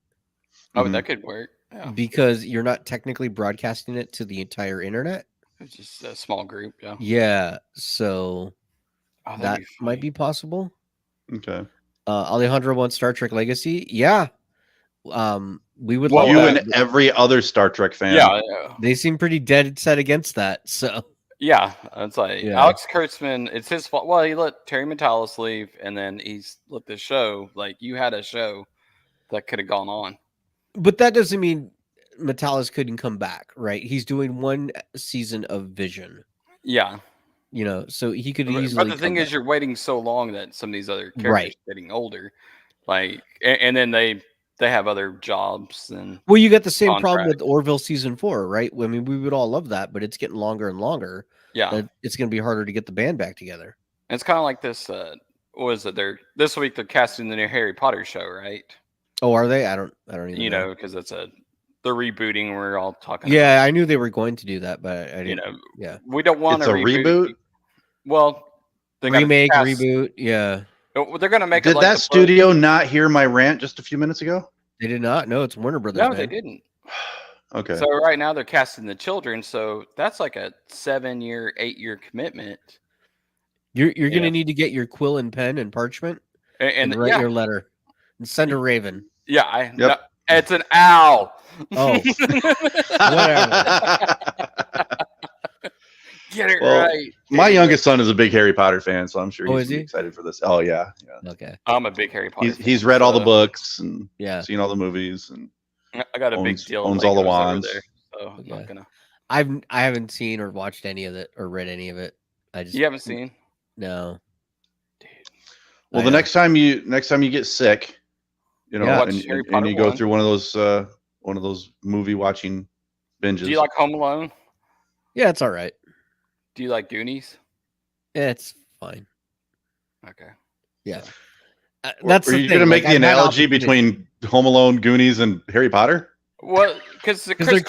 Oh, that could work. Yeah. Because you're not technically broadcasting it to the entire internet. It's just a small group, yeah. Yeah, so that might be possible. Okay. Alejandro wants Star Trek Legacy. Yeah. We would Well, love you that. and every other Star Trek fan. Yeah. They seem pretty dead set against that. So yeah, it's like Alex Kurtzman, it's his fault. Well, he let Terry Metalis leave and then he's let the show. Like, you had a show that could have gone on. But that doesn't mean Metalis couldn't come back, right? He's doing one season of Vision. Yeah. You know, so he could easily. But the thing is, you're waiting so long that some of these other characters are getting older. Like, and then they have other jobs. And well, you got the same problem with Orville season 4, right? I mean, we would all love that, but it's getting longer and longer. Yeah. It's going to be harder to get the band back together. And it's kind of like this. What was it? This week they're casting the new Harry Potter show, right? Oh, are they? I don't even know, because it's they're rebooting. We're all talking. Yeah, I knew they were going to do that, but I didn't. Yeah, we don't want a reboot. Well, remake, reboot. Yeah, they're going to make. Did that studio not hear my rant just a few minutes ago? They did not. No, it's Warner Brothers. No, they didn't. Okay. So right now they're casting the children. So that's like a 7-year, 8-year commitment. You're going to need to get your quill and pen and parchment and write your letter and send a raven. Yeah, no, it's an owl. Oh, whatever. Get it right. My youngest son is a big Harry Potter fan, so I'm sure he's excited for this. Oh yeah. Okay. I'm a big Harry Potter. He's read all the books and seen all the movies, and I got a big deal. Owns all the wands. There, so I'm not gonna. I haven't seen or watched any of it or read any of it. You haven't seen? No. Dude. Well, the next time you get sick, and you go through one of those movie watching binges. Do you like Home Alone? Yeah, it's all right. Do you like Goonies? It's fine. Okay. Yeah. That's Are you going to make the analogy between Home Alone, Goonies, and Harry Potter? Well, because Chris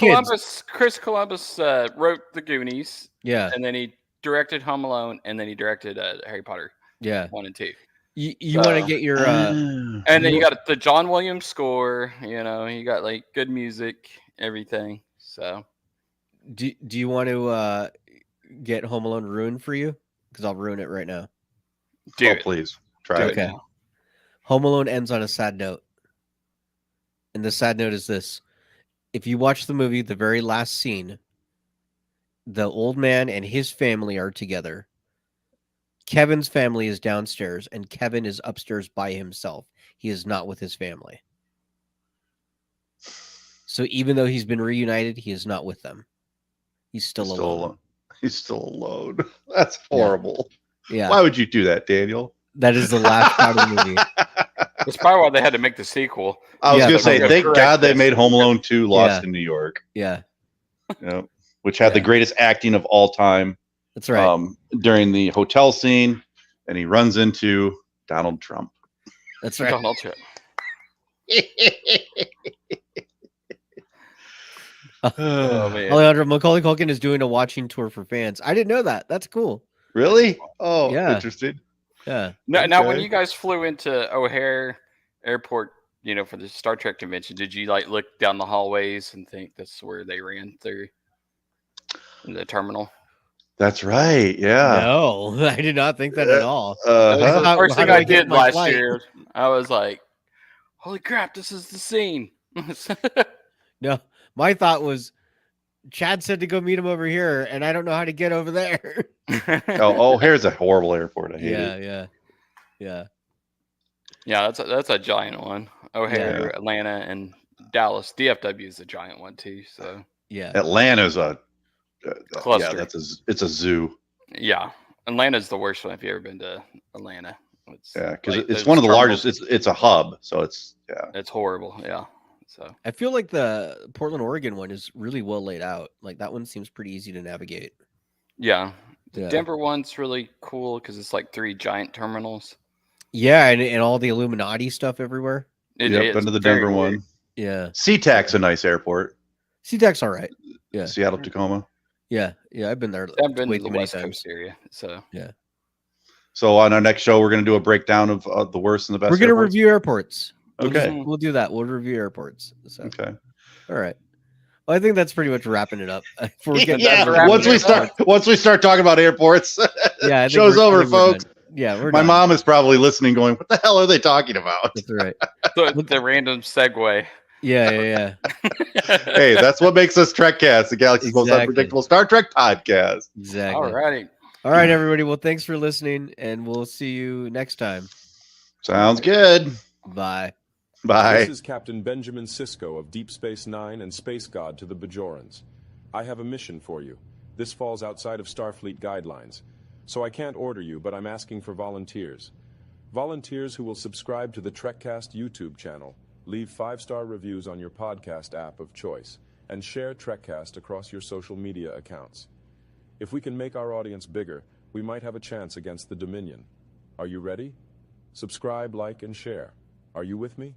Columbus wrote the Goonies. Yeah. And then he directed Home Alone, and then he directed Harry Potter. Yeah. 1 and 2. You want to get your and then you got the John Williams score. You got like good music, everything. So, do you want to get Home Alone ruined for you? Because I'll ruin it right now. Please try it. Okay. Home Alone ends on a sad note, and the sad note is this: if you watch the movie, the very last scene, the old man and his family are together. Kevin's family is downstairs, and Kevin is upstairs by himself. He is not with his family. So even though he's been reunited, he is not with them. He's still alone. He's still alone. That's horrible. Yeah. Why would you do that, Daniel? That is the last part of the movie. That's probably why they had to make the sequel. I was going to say, thank God they made Home Alone 2 Lost in New York. Yeah. Which had the greatest acting of all time. That's right. During the hotel scene, and he runs into Donald Trump. That's right. Donald Trump. Oh man. Alejandro, Macaulay Culkin is doing a watching tour for fans. I didn't know that. That's cool. Really? Oh, yeah. Interesting. Yeah. Now, when you guys flew into O'Hare Airport, for the Star Trek convention, did you like look down the hallways and think that's where they ran through in the terminal? That's right. Yeah. No, I did not think that at all. The first thing I did last year, I was like, "Holy crap, this is the scene." No, my thought was, Chad said to go meet him over here, and I don't know how to get over there. Here's a horrible airport. I hate it. Yeah. Yeah, that's a giant one. O'Hare, Yeah. Atlanta, and Dallas. DFW is a giant one too. So Yeah. Atlanta's a cluster. it's a zoo. Yeah, Atlanta's the worst one if you've ever been to Atlanta. Because it's one of the largest. It's a hub, so it's horrible. Yeah. So I feel like the Portland, Oregon one is really well laid out. Like that one seems pretty easy to navigate. Yeah. The Denver one's really cool because it's like 3 giant terminals. Yeah, and all the Illuminati stuff everywhere. Been to the Denver one. Yeah. SeaTac's a nice airport. SeaTac's all right. Yeah. Seattle, Tacoma. Yeah, I've been there. I've been way to too the many West times. Coast area. So yeah. So on our next show, we're going to do a breakdown of the worst and the best. We're going to review airports. Okay. We'll do that. We'll review airports. So. Okay. All right. Well, I think that's pretty much wrapping it up. Once we start talking about airports, yeah, show's over, folks. We're My done. mom is probably listening, going, "What the hell are they talking about?" That's right. the random segue. Yeah. Hey, that's what makes us Trekcast, the galaxy's most unpredictable Star Trek podcast. Exactly. All right, everybody. Well, thanks for listening, and we'll see you next time. Sounds good. Bye. This is Captain Benjamin Sisko of Deep Space Nine and Space God to the Bajorans. I have a mission for you. This falls outside of Starfleet guidelines, so I can't order you, but I'm asking for volunteers. Volunteers who will subscribe to the Trekcast YouTube channel, leave 5-star reviews on your podcast app of choice, and share Trekcast across your social media accounts. If we can make our audience bigger, we might have a chance against the Dominion. Are you ready? Subscribe, like, and share. Are you with me?